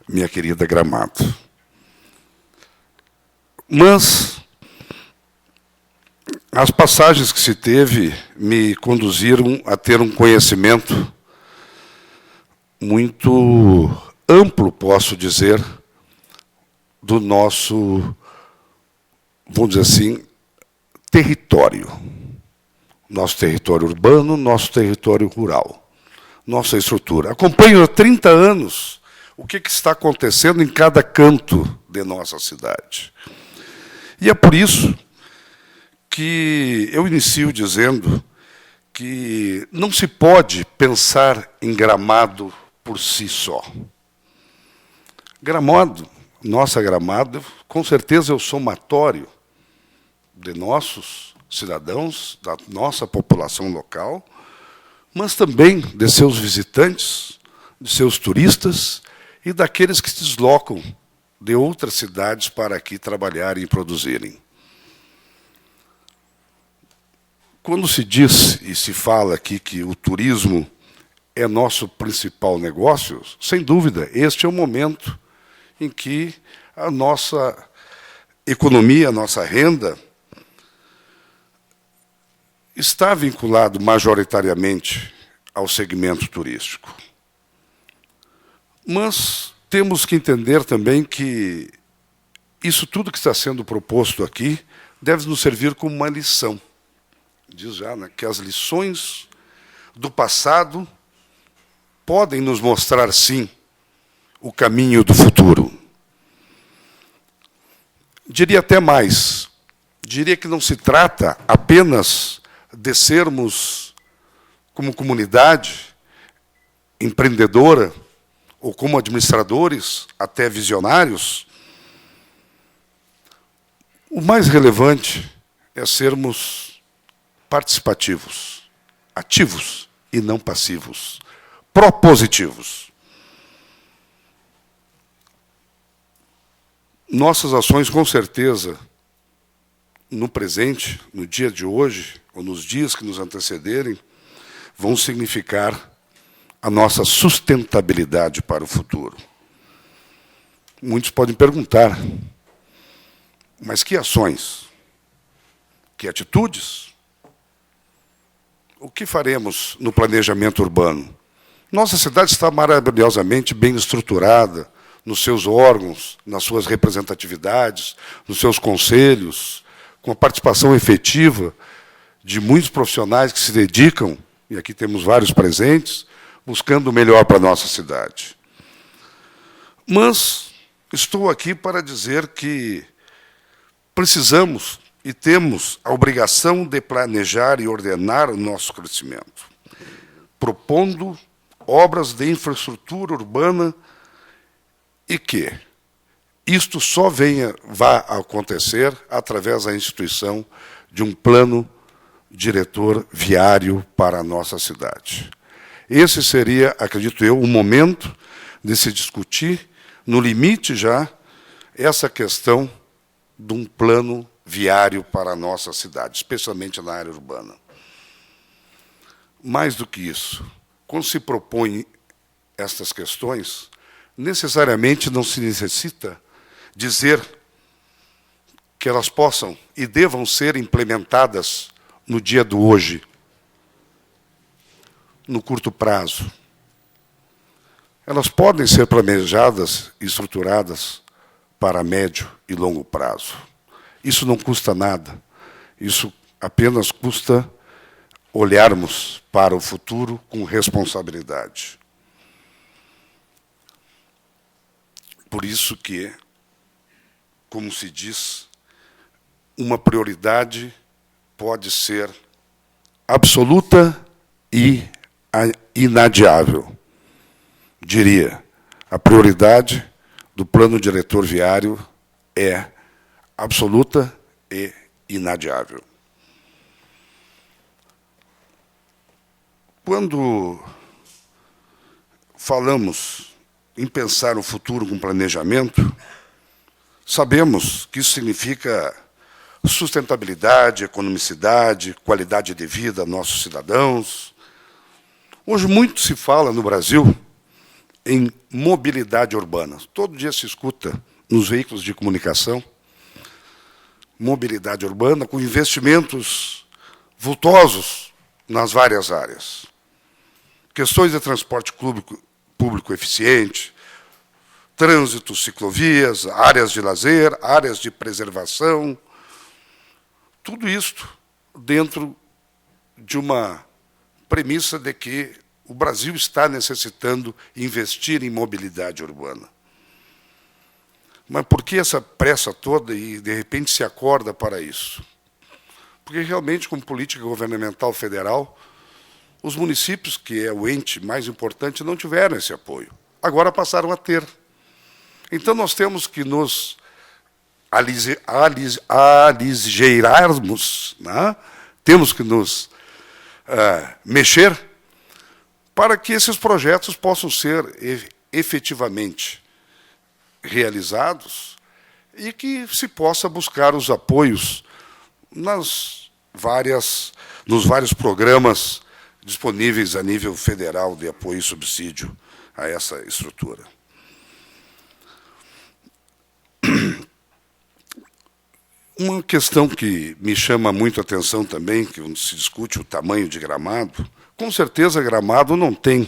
minha querida Gramado. Mas as passagens que se teve me conduziram a ter um conhecimento muito amplo, posso dizer, do nosso, vamos dizer assim, território. Nosso território urbano, nosso território rural, nossa estrutura. Acompanho há 30 anos o que está acontecendo em cada canto de nossa cidade. E é por isso que eu inicio dizendo que não se pode pensar em Gramado por si só. Gramado, nossa Gramado, com certeza é o somatório de nossos cidadãos, da nossa população local, mas também de seus visitantes, de seus turistas e daqueles que se deslocam de outras cidades para aqui trabalharem e produzirem. Quando se diz e se fala aqui que o turismo é nosso principal negócio, sem dúvida, este é o momento em que a nossa economia, a nossa renda, está vinculado majoritariamente ao segmento turístico. Mas temos que entender também que isso tudo que está sendo proposto aqui deve nos servir como uma lição. Diz já, né, que as lições do passado podem nos mostrar, sim, o caminho do futuro. Diria até mais. Diria que não se trata apenas de sermos, como comunidade empreendedora, ou como administradores, até visionários. O mais relevante é sermos participativos, ativos e não passivos, propositivos. Nossas ações, com certeza, no presente, no dia de hoje, ou nos dias que nos antecederem, vão significar a nossa sustentabilidade para o futuro. Muitos podem perguntar, mas que ações? Que atitudes? O que faremos no planejamento urbano? Nossa cidade está maravilhosamente bem estruturada nos seus órgãos, nas suas representatividades, nos seus conselhos, com a participação efetiva de muitos profissionais que se dedicam, e aqui temos vários presentes, buscando o melhor para a nossa cidade. Mas estou aqui para dizer que precisamos e temos a obrigação de planejar e ordenar o nosso crescimento, propondo obras de infraestrutura urbana e que isto só vá acontecer através da instituição de um plano diretor viário para a nossa cidade. Esse seria, acredito eu, o momento de se discutir, no limite já, essa questão de um plano viário para a nossa cidade, especialmente na área urbana. Mais do que isso, quando se propõe estas questões, necessariamente não se necessita dizer que elas possam e devam ser implementadas no dia do hoje, no curto prazo. Elas podem ser planejadas e estruturadas para médio e longo prazo. Isso não custa nada. Isso apenas custa olharmos para o futuro com responsabilidade. Por isso que, como se diz, uma prioridade pode ser absoluta e inadiável. Diria, a prioridade do plano diretor viário é absoluta e inadiável. Quando falamos em pensar o futuro com planejamento, sabemos que isso significa sustentabilidade, economicidade, qualidade de vida aos nossos cidadãos. Hoje muito se fala no Brasil em mobilidade urbana. Todo dia se escuta nos veículos de comunicação mobilidade urbana com investimentos vultosos nas várias áreas. Questões de transporte público eficiente, trânsito, ciclovias, áreas de lazer, áreas de preservação, tudo isto dentro de uma premissa de que o Brasil está necessitando investir em mobilidade urbana. Mas por que essa pressa toda e, de repente, se acorda para isso? Porque, realmente, como política governamental federal, os municípios, que é o ente mais importante, não tiveram esse apoio. Agora passaram a ter. Então, nós temos que nos aligeirarmos, né? Temos que nos mexer para que esses projetos possam ser efetivamente realizados e que se possa buscar os apoios nos vários programas disponíveis a nível federal de apoio e subsídio a essa estrutura. Uma questão que me chama muito a atenção também, que se discute o tamanho de Gramado, com certeza Gramado não tem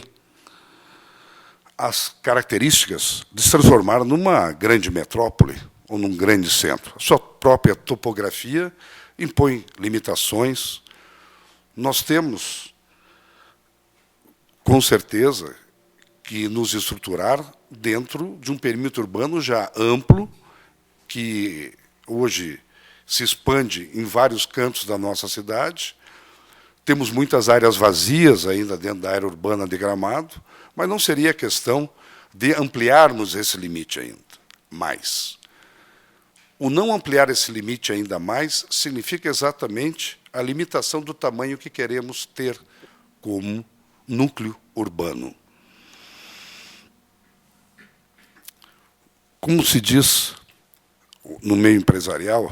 as características de se transformar numa grande metrópole ou num grande centro. A sua própria topografia impõe limitações. Nós temos, com certeza, que nos estruturar dentro de um perímetro urbano já amplo, que hoje se expande em vários cantos da nossa cidade. Temos muitas áreas vazias ainda dentro da área urbana de Gramado, mas não seria questão de ampliarmos esse limite ainda mais. O não ampliar esse limite ainda mais significa exatamente a limitação do tamanho que queremos ter como núcleo urbano. Como se diz no meio empresarial,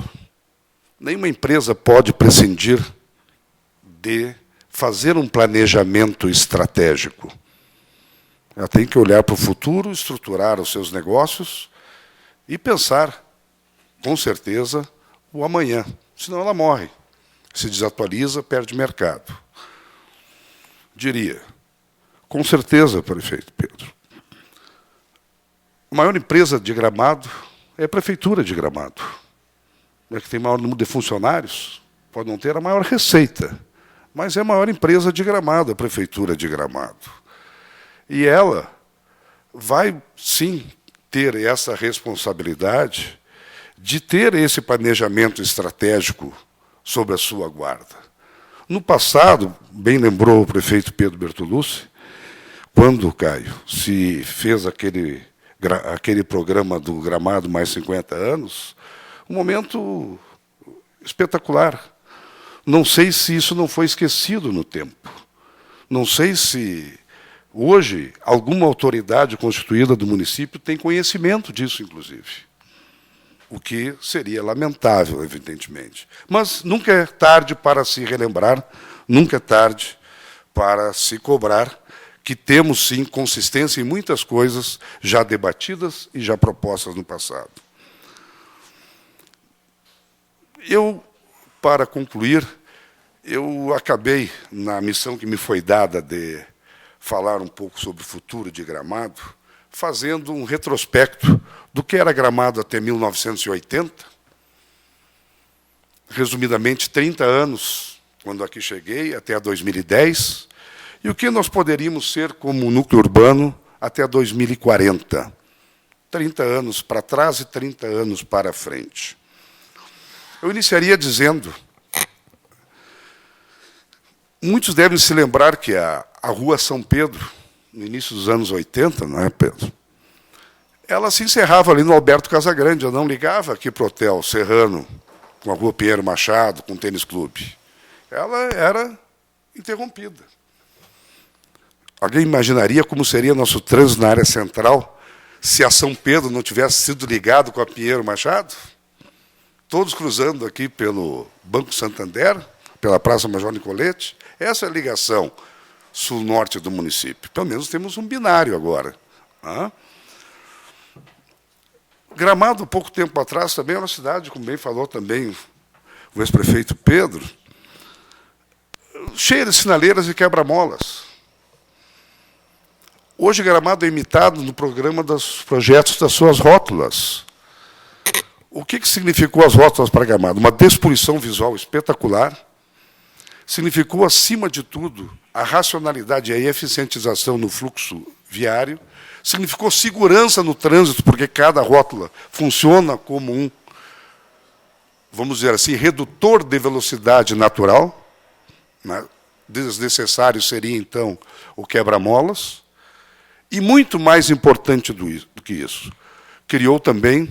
nenhuma empresa pode prescindir de fazer um planejamento estratégico. Ela tem que olhar para o futuro, estruturar os seus negócios e pensar, com certeza, o amanhã. Senão ela morre, se desatualiza, perde mercado. Diria, Com certeza, prefeito Pedro. A maior empresa de Gramado é a Prefeitura de Gramado. É que tem maior número de funcionários, pode não ter a maior receita, mas é a maior empresa de Gramado, a Prefeitura de Gramado. E ela vai, sim, ter essa responsabilidade de ter esse planejamento estratégico sobre a sua guarda. No passado, bem lembrou o prefeito Pedro Bertolucci, quando, Caio, se fez aquele programa do Gramado Mais 50 anos, um momento espetacular. Não sei se isso não foi esquecido no tempo. Não sei se hoje alguma autoridade constituída do município tem conhecimento disso, inclusive. O que seria lamentável, evidentemente. Mas nunca é tarde para se relembrar, nunca é tarde para se cobrar que temos, sim, consistência em muitas coisas já debatidas e já propostas no passado. Para concluir, eu acabei, na missão que me foi dada de falar um pouco sobre o futuro de Gramado, fazendo um retrospecto do que era Gramado até 1980, resumidamente 30 anos, quando aqui cheguei, até 2010, e o que nós poderíamos ser como núcleo urbano até 2040. 30 anos para trás e 30 anos para frente. Eu iniciaria dizendo, muitos devem se lembrar que a Rua São Pedro, no início dos anos 80, não é, Pedro? Ela se encerrava ali no Alberto Casagrande, eu não ligava aqui para o Hotel Serrano, com a Rua Pinheiro Machado, com o Tênis Clube. Ela era interrompida. Alguém imaginaria como seria nosso trânsito na área central se a São Pedro não tivesse sido ligado com a Pinheiro Machado? Todos cruzando aqui pelo Banco Santander, pela Praça Major Nicolete. Essa é a ligação sul-norte do município. Pelo menos temos um binário agora. Gramado, pouco tempo atrás, também é uma cidade, como bem falou também o ex-prefeito Pedro, cheia de sinaleiras e quebra-molas. Hoje, Gramado é imitado no programa dos projetos das suas rótulas. O que significou as rótulas para Gramado? Uma despoluição visual espetacular. Significou, acima de tudo, a racionalidade e a eficientização no fluxo viário. Significou segurança no trânsito, porque cada rótula funciona como um, vamos dizer assim, redutor de velocidade natural. Desnecessário seria, então, o quebra-molas. E, muito mais importante do que isso, criou também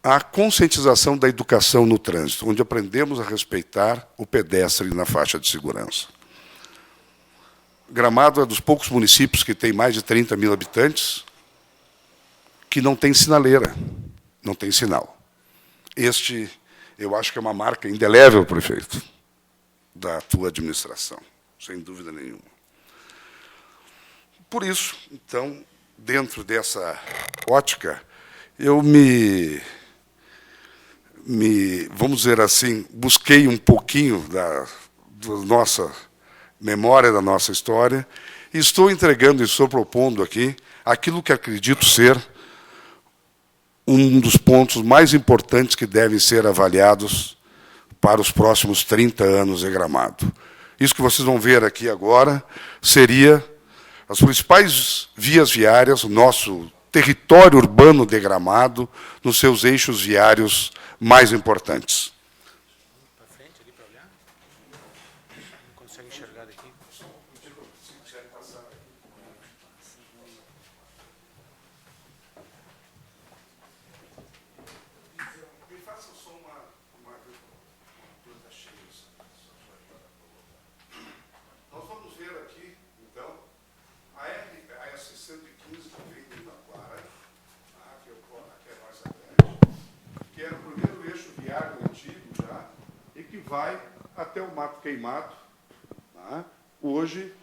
a conscientização da educação no trânsito, onde aprendemos a respeitar o pedestre na faixa de segurança. Gramado é dos poucos municípios que tem mais de 30 mil habitantes que não tem sinaleira, não tem sinal. Este, eu acho que é uma marca indelével, prefeito, da tua administração, sem dúvida nenhuma. Por isso, então, dentro dessa ótica, eu vamos dizer assim, busquei um pouquinho da nossa memória, da nossa história, e estou entregando e estou propondo aqui aquilo que acredito ser um dos pontos mais importantes que devem ser avaliados para os próximos 30 anos de Gramado. Isso que vocês vão ver aqui agora seria as principais vias viárias, o nosso território urbano de Gramado, nos seus eixos viários mais importantes. Para frente ali para olhar? Não consegue enxergar daqui? Me faça só uma coisa cheia. Nós vamos ver aqui, então, a S-115 que vem do Itaquara, que é mais grande, que era o primeiro eixo viário antigo já, e que vai até o Mato Queimado, hoje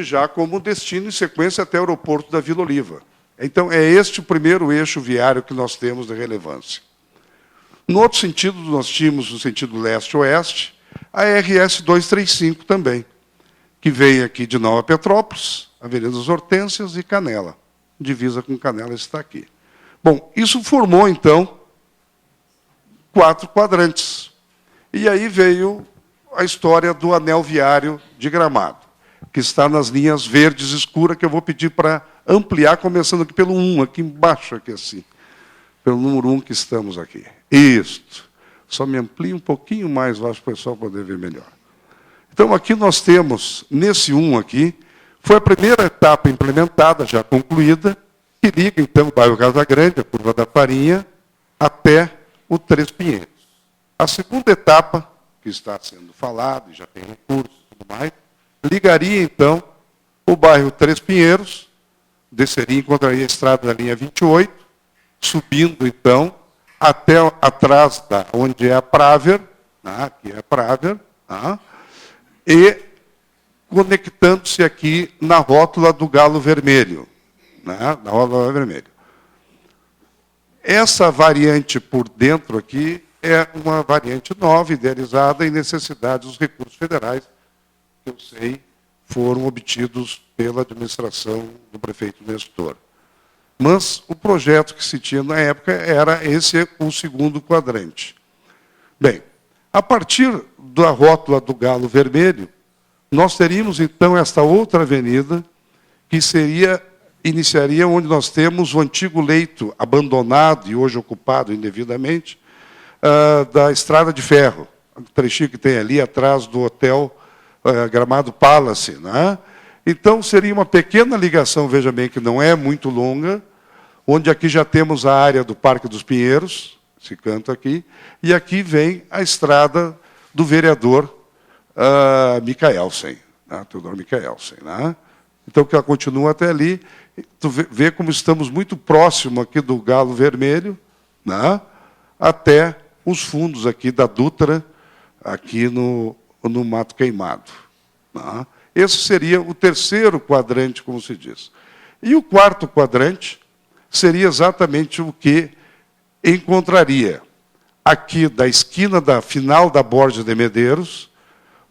já como destino e sequência até o aeroporto da Vila Oliva. Então, é este o primeiro eixo viário que nós temos de relevância. No outro sentido, nós tínhamos, no sentido leste-oeste, a RS 235 também, que vem aqui de Nova Petrópolis, Avenida das Hortênsias e Canela. Divisa com Canela está aqui. Bom, isso formou, então, 4 quadrantes. E aí veio a história do anel viário de Gramado, que está nas linhas verdes escuras, que eu vou pedir para ampliar, começando aqui pelo 1, aqui embaixo, aqui assim. Pelo número 1 que estamos aqui. Isto. Só me amplie um pouquinho mais, eu acho, para o pessoal poder ver melhor. Então, aqui nós temos, nesse 1 aqui, foi a primeira etapa implementada, já concluída, que liga, então, o bairro Casa Grande, a Curva da Farinha, até o Três Pinheiros. A segunda etapa, que está sendo falada, e já tem recursos e tudo mais, ligaria, então, o bairro Três Pinheiros, desceria, encontraria a estrada da linha 28, subindo, então, até atrás da onde é a Praver, aqui é a Praver, e conectando-se aqui na rótula do Galo Vermelho. Na rótula vermelho. Essa variante por dentro aqui é uma variante nova, idealizada em necessidade dos recursos federais, que eu sei foram obtidos pela administração do prefeito Nestor. Mas o projeto que se tinha na época era esse, o segundo quadrante. Bem, a partir da rótula do Galo Vermelho, nós teríamos, então, esta outra avenida, que iniciaria onde nós temos o antigo leito abandonado e hoje ocupado indevidamente, da Estrada de Ferro, o trechinho que tem ali atrás do hotel Gramado Palace. Então, seria uma pequena ligação, veja bem, que não é muito longa, onde aqui já temos a área do Parque dos Pinheiros, esse canto aqui, e aqui vem a estrada do vereador Micaelsen, Teodoro Micaelsen. Então, que ela continua até ali. Tu vê como estamos muito próximo aqui do Galo Vermelho, até os fundos aqui da Dutra, aqui no Mato Queimado. Esse seria o terceiro quadrante, como se diz. E o quarto quadrante seria exatamente o que encontraria aqui da esquina da final da Borges de Medeiros,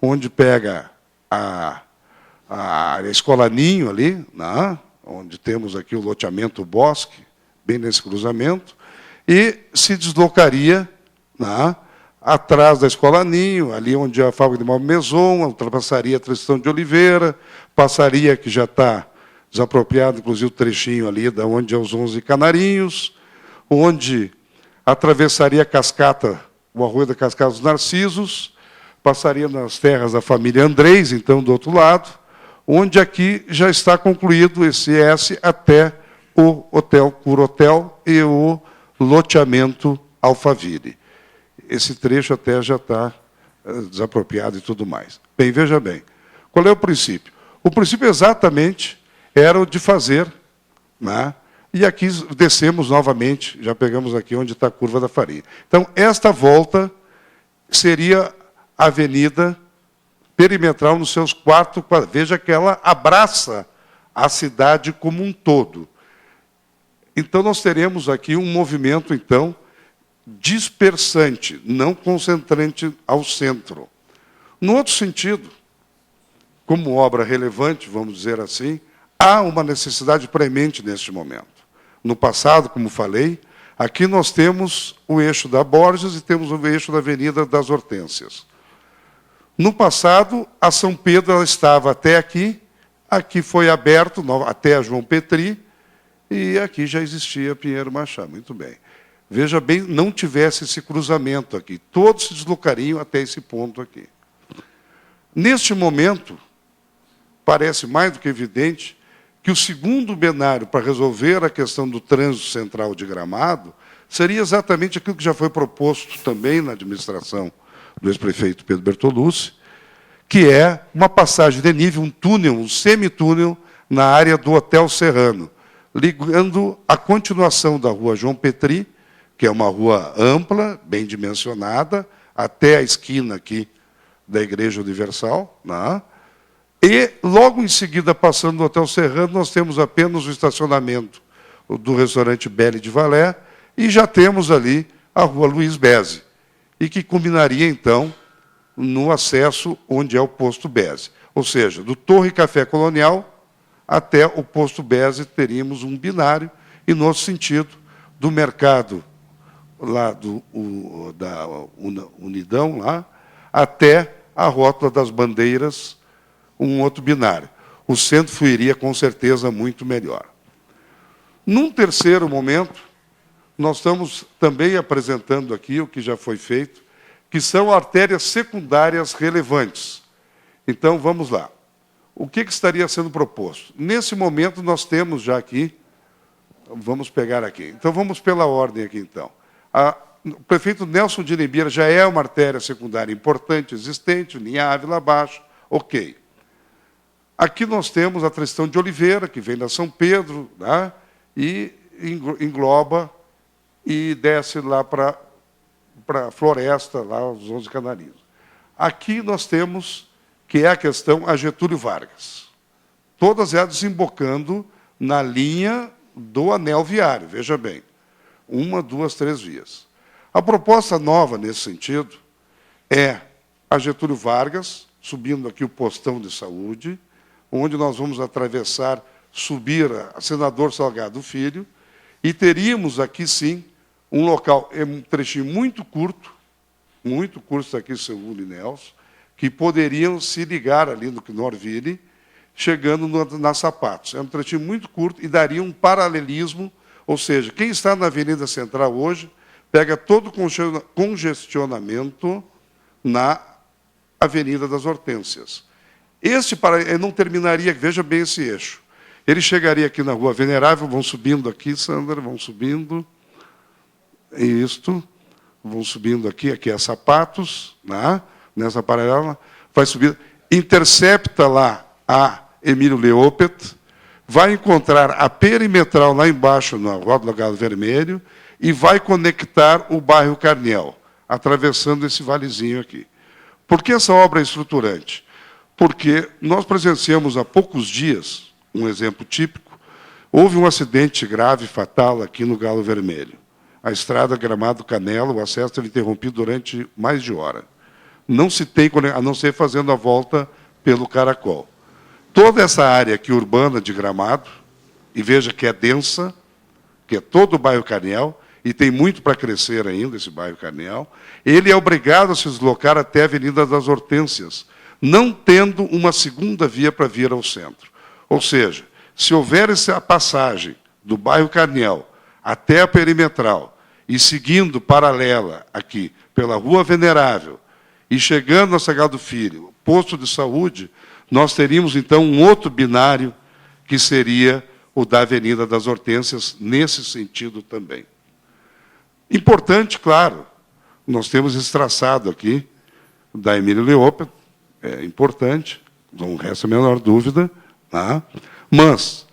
onde pega a Escola Ninho ali, onde temos aqui o loteamento Bosque, bem nesse cruzamento, e se deslocaria atrás da Escola Ninho, ali onde é a fábrica de móvel Maison, ultrapassaria a Tristão de Oliveira, passaria, que já está desapropriado, inclusive o trechinho ali, da onde é os 11 Canarinhos, onde atravessaria a cascata, o arroio da Cascata dos Narcisos, passaria nas terras da família Andrés, então, do outro lado, onde aqui já está concluído esse S até o Hotel Curotel e o loteamento Alphaville. Esse trecho até já está desapropriado e tudo mais. Bem, veja bem, qual é o princípio? O princípio exatamente era o de fazer, e aqui descemos novamente, já pegamos aqui onde está a Curva da Farinha. Então, esta volta seria a avenida perimetral nos seus 4 quadrantes. Veja que ela abraça a cidade como um todo. Então, nós teremos aqui um movimento, então, dispersante, não concentrante ao centro. No outro sentido, como obra relevante, vamos dizer assim, há uma necessidade premente neste momento. No passado, como falei, aqui nós temos o eixo da Borges e temos o eixo da Avenida das Hortênsias. No passado, a São Pedro ela estava até aqui foi aberto até a João Petri, e aqui já existia Pinheiro Machado. Muito bem. Veja bem, não tivesse esse cruzamento aqui. Todos se deslocariam até esse ponto aqui. Neste momento, parece mais do que evidente que o segundo binário para resolver a questão do trânsito central de Gramado seria exatamente aquilo que já foi proposto também na administração do ex-prefeito Pedro Bertolucci, que é uma passagem de nível, um túnel, um semitúnel, na área do Hotel Serrano, ligando a continuação da rua João Petri, que é uma rua ampla, bem dimensionada, até a esquina aqui da Igreja Universal, e, logo em seguida, passando do Hotel Serrano, nós temos apenas o estacionamento do restaurante Belle de Valé, e já temos ali a rua Luiz Beze, e que culminaria, então, no acesso onde é o posto Beze. Ou seja, do Torre Café Colonial até o posto Beze teríamos um binário, e, no outro sentido, do mercado lá da Unidão lá, até a Rótula das Bandeiras, um outro binário. O centro fluiria, com certeza, muito melhor. Num terceiro momento, nós estamos também apresentando aqui o que já foi feito, que são artérias secundárias relevantes. Então, vamos lá. O que estaria sendo proposto? Nesse momento, nós temos já aqui, vamos pegar aqui. Então, vamos pela ordem aqui, então. O prefeito Nelson de Limeira já é uma artéria secundária importante, existente, linha Ávila abaixo, ok. Aqui nós temos a Tristão de Oliveira, que vem da São Pedro, né, e engloba e desce lá para a Floresta, lá os 11 Canarinhos. Aqui nós temos, que é a questão a Getúlio Vargas. Todas elas desembocando na linha do anel viário, veja bem. 1, 2, 3 vias. A proposta nova, nesse sentido, é a Getúlio Vargas, subindo aqui o postão de saúde, onde nós vamos atravessar, subir a Senador Salgado Filho, e teríamos aqui, sim, um local, um trechinho muito curto está aqui, segundo Nelson, que poderiam se ligar ali no Norville, chegando na Sapatos. É um trechinho muito curto e daria um paralelismo, ou seja, quem está na Avenida Central hoje, pega todo o congestionamento na Avenida das Hortênsias. Ele não terminaria, veja bem esse eixo. Ele chegaria aqui na Rua Venerável, vão subindo aqui, Sandra, vão subindo. Isto, vão subindo aqui é Sapatos, né? Nessa paralela, vai subir, intercepta lá a Emílio Leopet, vai encontrar a perimetral lá embaixo, na Rua do Galo Vermelho, e vai conectar o bairro Carniel, atravessando esse valezinho aqui. Por que essa obra é estruturante? Porque nós presenciamos há poucos dias, um exemplo típico, houve um acidente grave, fatal, aqui no Galo Vermelho. A estrada Gramado Canela, o acesso teve interrompido durante mais de hora. Não se tem, a não ser fazendo a volta pelo Caracol. Toda essa área aqui urbana de Gramado, e veja que é densa, que é todo o bairro Carniel, e tem muito para crescer ainda, esse bairro Carniel, ele é obrigado a se deslocar até a Avenida das Hortênsias, não tendo uma segunda via para vir ao centro. Ou seja, se houver essa passagem do bairro Carniel até a perimetral, e seguindo paralela aqui pela Rua Venerável, e chegando a Salgado Filho, posto de saúde, nós teríamos, então, um outro binário, que seria o da Avenida das Hortênsias, nesse sentido também. Importante, claro, nós temos esse traçado aqui, da Emílio Leopet, é importante, não resta a menor dúvida, tá? Mas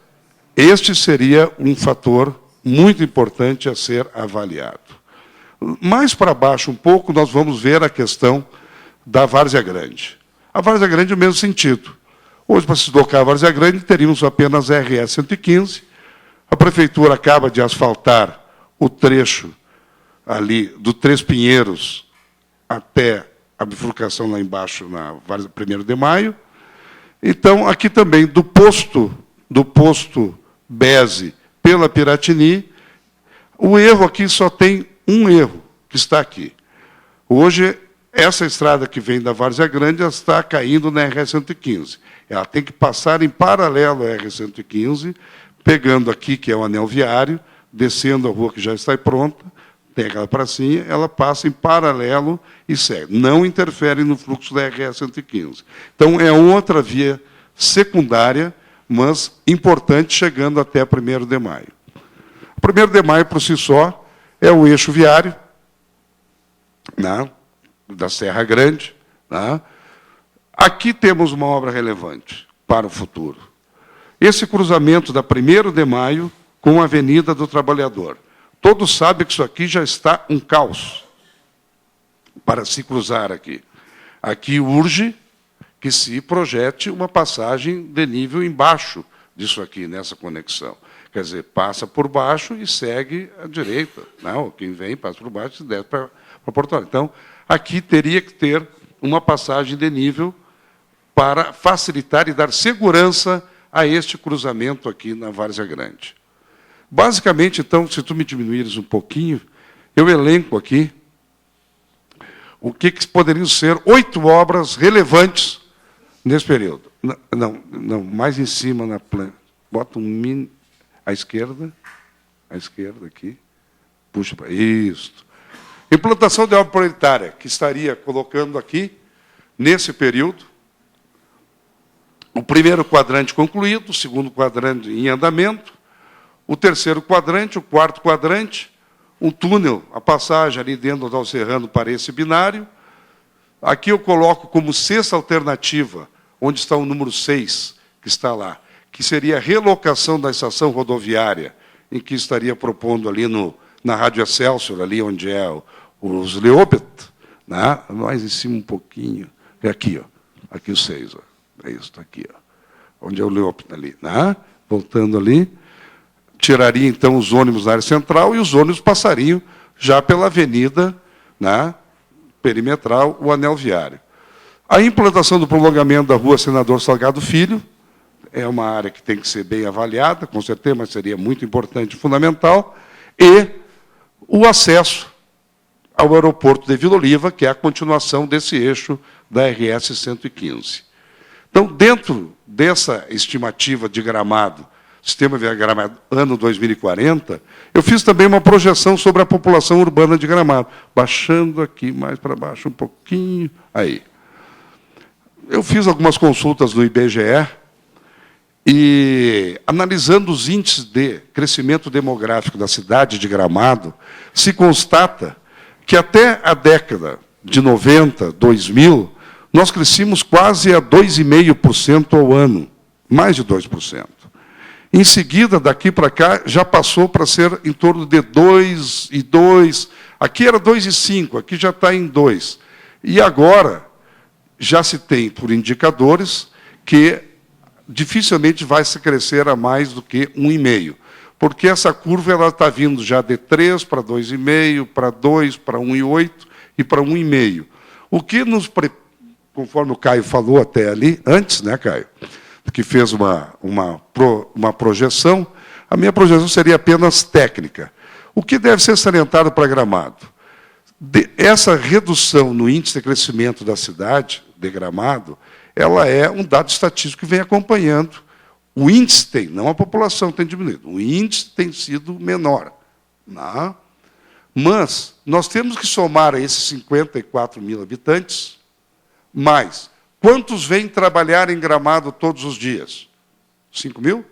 este seria um fator muito importante a ser avaliado. Mais para baixo um pouco, nós vamos ver a questão da Várzea Grande. A Várzea Grande é o mesmo sentido. Hoje, para se deslocar a Várzea Grande, teríamos apenas a RS 115. A Prefeitura acaba de asfaltar o trecho ali do Três Pinheiros até a bifurcação lá embaixo, na Várzea 1º de Maio. Então, aqui também, do posto Beze pela Piratini, o erro aqui só tem um erro, que está aqui. Hoje, essa estrada que vem da Várzea Grande ela está caindo na RS-115. Ela tem que passar em paralelo à RS-115, pegando aqui, que é o anel viário, descendo a rua que já está pronta, tem aquela pracinha, ela passa em paralelo e segue. Não interfere no fluxo da RS-115. Então, é outra via secundária, mas importante, chegando até 1º de Maio. 1º de Maio, por si só, é o eixo viário, né, da Serra Grande. Né. Aqui temos uma obra relevante para o futuro. Esse cruzamento da 1º de Maio com a Avenida do Trabalhador. Todos sabem que isso aqui já está um caos para se cruzar aqui. Aqui urge que se projete uma passagem de nível embaixo disso aqui, nessa conexão. Quer dizer, passa por baixo e segue à direita. Não, quem vem passa por baixo e desce para Porto Alegre. Então, aqui teria que ter uma passagem de nível para facilitar e dar segurança a este cruzamento aqui na Várzea Grande. Basicamente, então, se tu me diminuires um pouquinho, eu elenco aqui o que poderiam ser 8 obras relevantes nesse período. Não, mais em cima na planta. Bota à esquerda aqui, puxa para isso. Implantação de obra prioritária, que estaria colocando aqui, nesse período, o primeiro quadrante concluído, o segundo quadrante em andamento, o terceiro quadrante, o quarto quadrante, um túnel, a passagem ali dentro do Alcerrano para esse binário. Aqui eu coloco como sexta alternativa, onde está o número 6, que está lá, que seria a relocação da estação rodoviária, em que estaria propondo ali na Rádio Excelsior, ali onde é os Leopet, né? Mais em cima um pouquinho. É aqui, ó. Aqui o 6. Ó. É isso, está aqui. Ó. Onde é o Leopet ali. Né? Voltando ali. Tiraria, então, os ônibus na área central e os ônibus passariam já pela avenida, né, perimetral, o anel viário. A implantação do prolongamento da rua Senador Salgado Filho é uma área que tem que ser bem avaliada, com certeza, mas seria muito importante e fundamental, e o acesso ao aeroporto de Vila Oliva, que é a continuação desse eixo da RS 115. Então, dentro dessa estimativa de Gramado, Sistema Viário Gramado, ano 2040, eu fiz também uma projeção sobre a população urbana de Gramado, baixando aqui mais para baixo um pouquinho, aí. Eu fiz algumas consultas no IBGE, e, analisando os índices de crescimento demográfico da cidade de Gramado, se constata que até a década de 90, 2000, nós crescimos quase a 2,5% ao ano, mais de 2%. Em seguida, daqui para cá, já passou para ser em torno de 2,2%. Aqui era 2,5%, aqui já está em 2%. E agora, já se tem, por indicadores, que dificilmente vai se crescer a mais do que 1,5%. Porque essa curva está vindo já de 3 para 2,5, para 2, para 1,8 e para 1,5. O que nos, conforme o Caio falou até ali, antes, né, Caio? Que fez uma projeção, a minha projeção seria apenas técnica. O que deve ser salientado para Gramado? Essa redução no índice de crescimento da cidade, de Gramado, ela é um dado estatístico que vem acompanhando. O índice tem, não a população tem diminuído, o índice tem sido menor. Não? Mas nós temos que somar a esses 54 mil habitantes, mais quantos vêm trabalhar em Gramado todos os dias? 5 mil?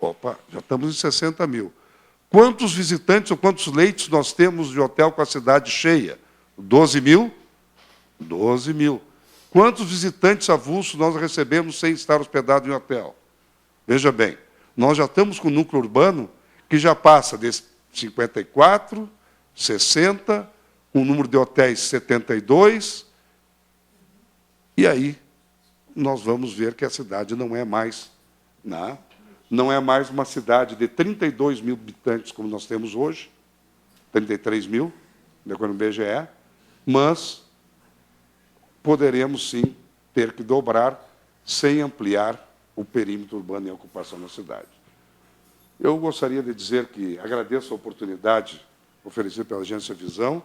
Opa, já estamos em 60 mil. Quantos visitantes ou quantos leitos nós temos de hotel com a cidade cheia? 12 mil? 12 mil. Quantos visitantes avulsos nós recebemos sem estar hospedado em hotel? Veja bem, nós já estamos com um núcleo urbano que já passa de 54, 60, um número de hotéis 72, e aí nós vamos ver que a cidade não é mais, né? Não é mais uma cidade de 32 mil habitantes, como nós temos hoje, 33 mil, de acordo com o IBGE, mas poderemos, sim, ter que dobrar sem ampliar o perímetro urbano e a ocupação na cidade. Eu gostaria de dizer que agradeço a oportunidade oferecida pela Agência Visão,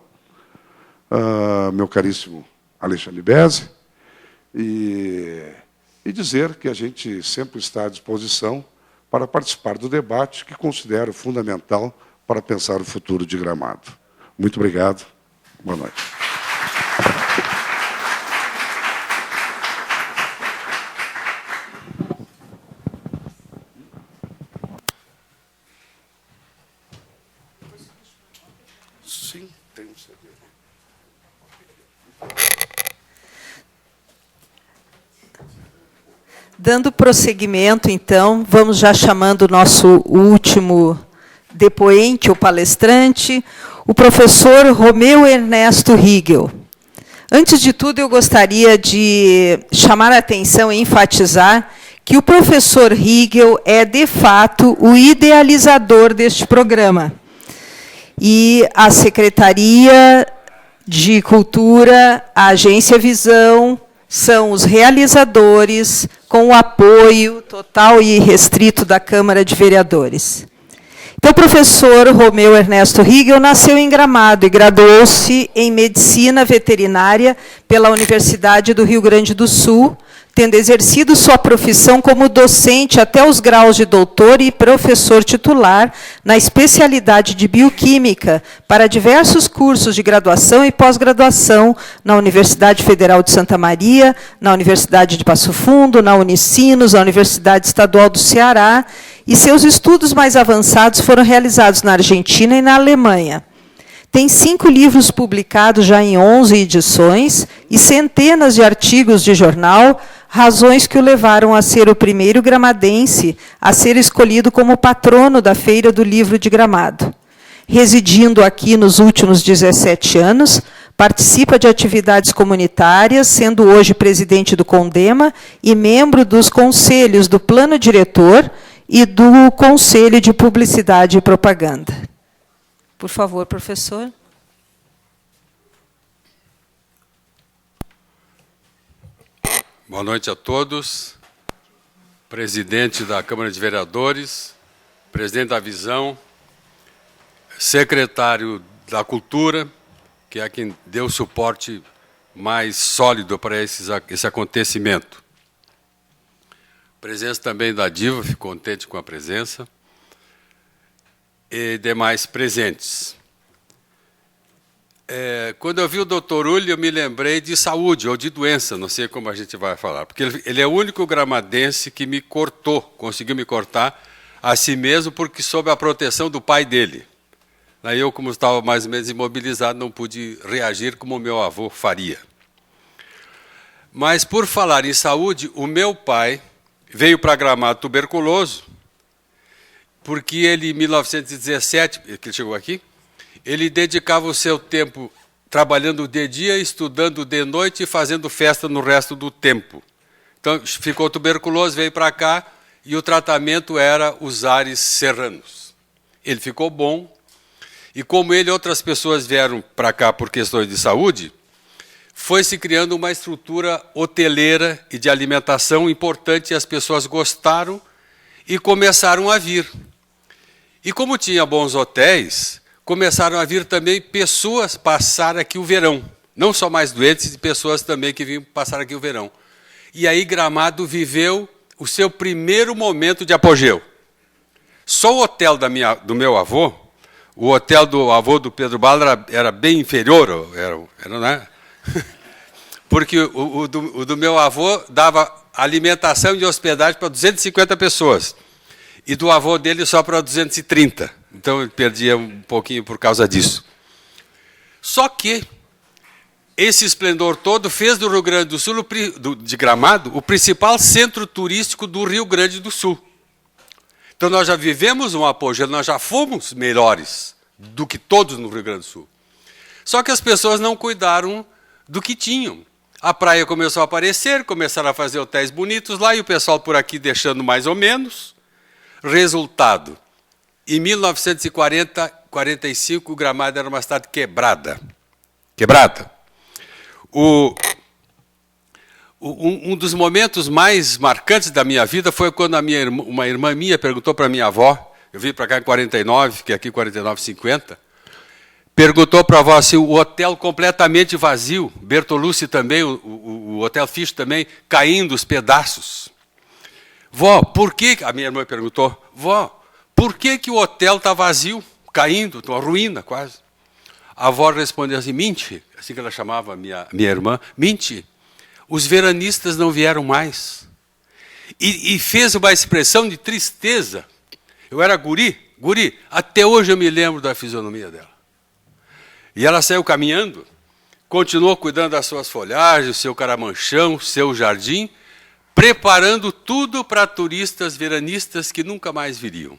meu caríssimo Alexandre Bezzi, e dizer que a gente sempre está à disposição para participar do debate que considero fundamental para pensar o futuro de Gramado. Muito obrigado. Boa noite. Sim, tem um CD. Dando prosseguimento, então, vamos já chamando o nosso último depoente, ou palestrante, o professor Romeu Ernesto Rigel. Antes de tudo, eu gostaria de chamar a atenção e enfatizar que o professor Rigel é, de fato, o idealizador deste programa. E a Secretaria de Cultura, a Agência Visão são os realizadores, com o apoio total e irrestrito da Câmara de Vereadores. Então, o professor Romeu Ernesto Rigel nasceu em Gramado e graduou-se em Medicina Veterinária pela Universidade do Rio Grande do Sul, tendo exercido sua profissão como docente até os graus de doutor e professor titular na especialidade de bioquímica para diversos cursos de graduação e pós-graduação na Universidade Federal de Santa Maria, na Universidade de Passo Fundo, na Unicinos, na Universidade Estadual do Ceará, e seus estudos mais avançados foram realizados na Argentina e na Alemanha. Tem 5 livros publicados já em 11 edições e centenas de artigos de jornal, razões que o levaram a ser o primeiro gramadense a ser escolhido como patrono da Feira do Livro de Gramado. Residindo aqui nos últimos 17 anos, participa de atividades comunitárias, sendo hoje presidente do CONDEMA e membro dos conselhos do Plano Diretor e do Conselho de Publicidade e Propaganda. Por favor, professor. Boa noite a todos. Presidente da Câmara de Vereadores, presidente da Visão, secretário da Cultura, que é quem deu suporte mais sólido para esse acontecimento. Presença também da Diva, fico contente com a presença. E demais presentes. Quando eu vi o doutor Ulli, eu me lembrei de saúde ou de doença, não sei como a gente vai falar, porque ele é o único gramadense que me cortou, conseguiu me cortar a si mesmo, porque sob a proteção do pai dele. Aí eu, como estava mais ou menos imobilizado, não pude reagir como o meu avô faria. Mas, por falar em saúde, o meu pai veio para Gramado tuberculoso, porque ele, em 1917, que ele chegou aqui, ele dedicava o seu tempo trabalhando de dia, estudando de noite e fazendo festa no resto do tempo. Então, ficou tuberculoso, veio para cá, e o tratamento era os ares serranos. Ele ficou bom, e como ele, outras pessoas vieram para cá por questões de saúde, foi se criando uma estrutura hoteleira e de alimentação importante, e as pessoas gostaram e começaram a vir. E como tinha bons hotéis, começaram a vir também pessoas passar aqui o verão. Não só mais doentes, e pessoas também que vinham passar aqui o verão. E aí Gramado viveu o seu primeiro momento de apogeu. Só o hotel do meu avô, o hotel do avô do Pedro Bala era bem inferior, era, né? Porque o do meu avô dava alimentação e hospedagem para 250 pessoas. E do avô dele só para 230. Então, ele perdia um pouquinho por causa disso. Só que esse esplendor todo fez do Rio Grande do Sul, de Gramado, o principal centro turístico do Rio Grande do Sul. Então, nós já vivemos um apogeu, nós já fomos melhores do que todos no Rio Grande do Sul. Só que as pessoas não cuidaram do que tinham. A praia começou a aparecer, começaram a fazer hotéis bonitos lá, e o pessoal por aqui deixando mais ou menos. Resultado, em 1940, 45, Gramado era uma cidade quebrada. Quebrada. Um dos momentos mais marcantes da minha vida foi quando uma irmã minha perguntou para a minha avó, eu vim para cá em 49, fiquei aqui em 49, 50, perguntou para a avó assim, o hotel completamente vazio, Bertolucci também, o Hotel Fish também, caindo os pedaços. Vó, por que... A minha irmã perguntou, vó, por que o hotel está vazio, caindo, uma ruína quase? A avó respondeu assim, Minte, assim que ela chamava a minha irmã, Minte, os veranistas não vieram mais. E fez uma expressão de tristeza. Eu era guri, até hoje eu me lembro da fisionomia dela. E ela saiu caminhando, continuou cuidando das suas folhagens, o seu caramanchão, o seu jardim, preparando tudo para turistas veranistas que nunca mais viriam.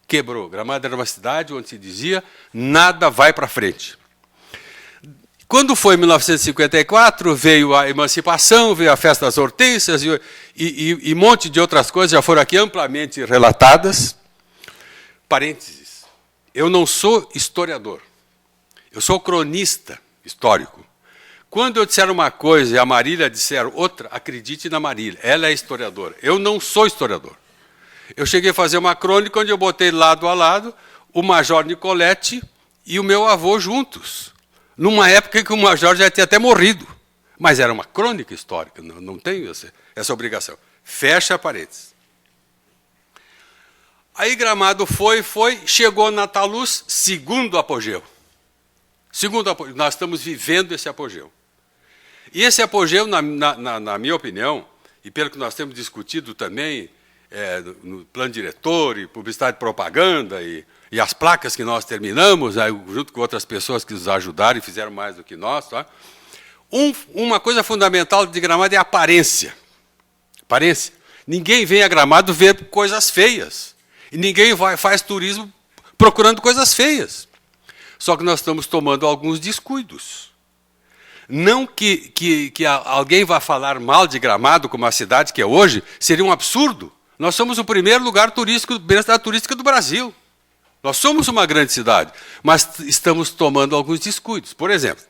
Quebrou. Gramado era uma cidade onde se dizia, nada vai para frente. Quando foi em 1954, veio a emancipação, veio a festa das hortênsias e um monte de outras coisas já foram aqui amplamente relatadas. Parênteses. Eu não sou historiador. Eu sou cronista histórico. Quando eu disser uma coisa e a Marília disser outra, acredite na Marília. Ela é historiadora. Eu não sou historiador. Eu cheguei a fazer uma crônica onde eu botei lado a lado o Major Nicoletti e o meu avô juntos. Numa época em que o Major já tinha até morrido. Mas era uma crônica histórica, não tenho essa obrigação. Fecha parênteses. Aí Gramado foi, chegou Nataluz, segundo apogeu. Nós estamos vivendo esse apogeu. E esse apogeu, na minha opinião, e pelo que nós temos discutido também, no plano diretor, e publicidade e propaganda, e as placas que nós terminamos, aí, junto com outras pessoas que nos ajudaram e fizeram mais do que nós, tá? Uma coisa fundamental de Gramado é a aparência. Aparência. Ninguém vem a Gramado ver coisas feias. E ninguém faz turismo procurando coisas feias. Só que nós estamos tomando alguns descuidos. Não que alguém vá falar mal de Gramado, como a cidade que é hoje, seria um absurdo. Nós somos o primeiro lugar turístico, primeira cidade turística do Brasil. Nós somos uma grande cidade, mas estamos tomando alguns descuidos. Por exemplo,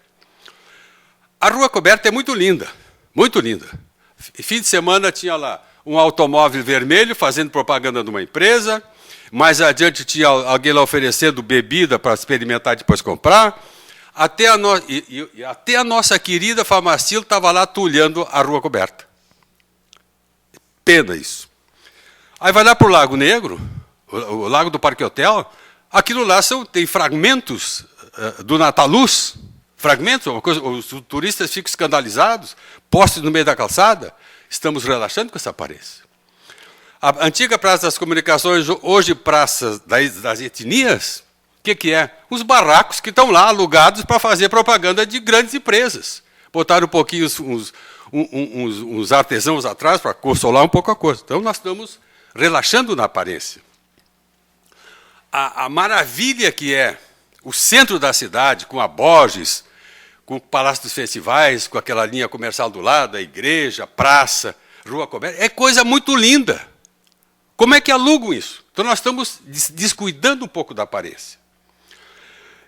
a Rua Coberta é muito linda, muito linda. Fim de semana tinha lá um automóvel vermelho fazendo propaganda de uma empresa, mais adiante tinha alguém lá oferecendo bebida para experimentar e depois comprar. Até a nossa querida Famacil estava lá tulhando a Rua Coberta. Pena isso. Aí vai lá para o Lago Negro, o Lago do Parque Hotel, aquilo lá tem fragmentos do Nataluz, fragmentos, os turistas ficam escandalizados, postos no meio da calçada. Estamos relaxando com essa aparência. A antiga Praça das Comunicações, hoje Praça das Etnias, o que é? Os barracos que estão lá alugados para fazer propaganda de grandes empresas. Botaram um pouquinho uns artesãos atrás para consolar um pouco a coisa. Então, nós estamos relaxando na aparência. A maravilha que é o centro da cidade, com a Borges, com o Palácio dos Festivais, com aquela linha comercial do lado, a igreja, a praça, Rua Coberta, é coisa muito linda. Como é que alugam isso? Então, nós estamos descuidando um pouco da aparência.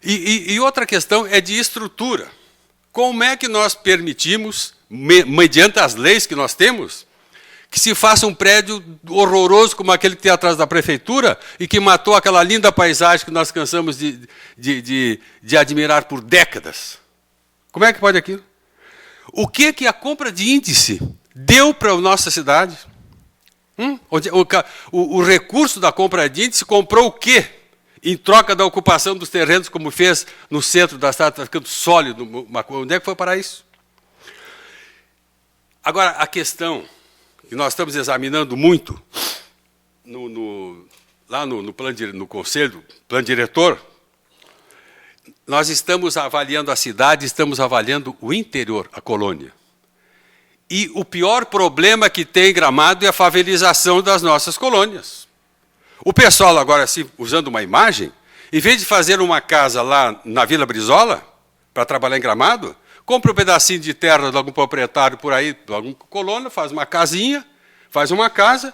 E outra questão é de estrutura. Como é que nós permitimos, mediante as leis que nós temos, que se faça um prédio horroroso como aquele que tem atrás da prefeitura e que matou aquela linda paisagem que nós cansamos de admirar por décadas? Como é que pode aquilo? O que a compra de índice deu para a nossa cidade? O recurso da compra de índice comprou o quê? Em troca da ocupação dos terrenos, como fez no centro da cidade, está ficando sólido. Onde é que foi parar isso? Agora, a questão que nós estamos examinando muito, lá no Conselho, Plano Diretor, nós estamos avaliando a cidade, estamos avaliando o interior, a colônia. E o pior problema que tem em Gramado é a favelização das nossas colônias. O pessoal agora, assim, usando uma imagem, em vez de fazer uma casa lá na Vila Brizola, para trabalhar em Gramado, compra um pedacinho de terra de algum proprietário por aí, de alguma colônia, faz uma casinha, faz uma casa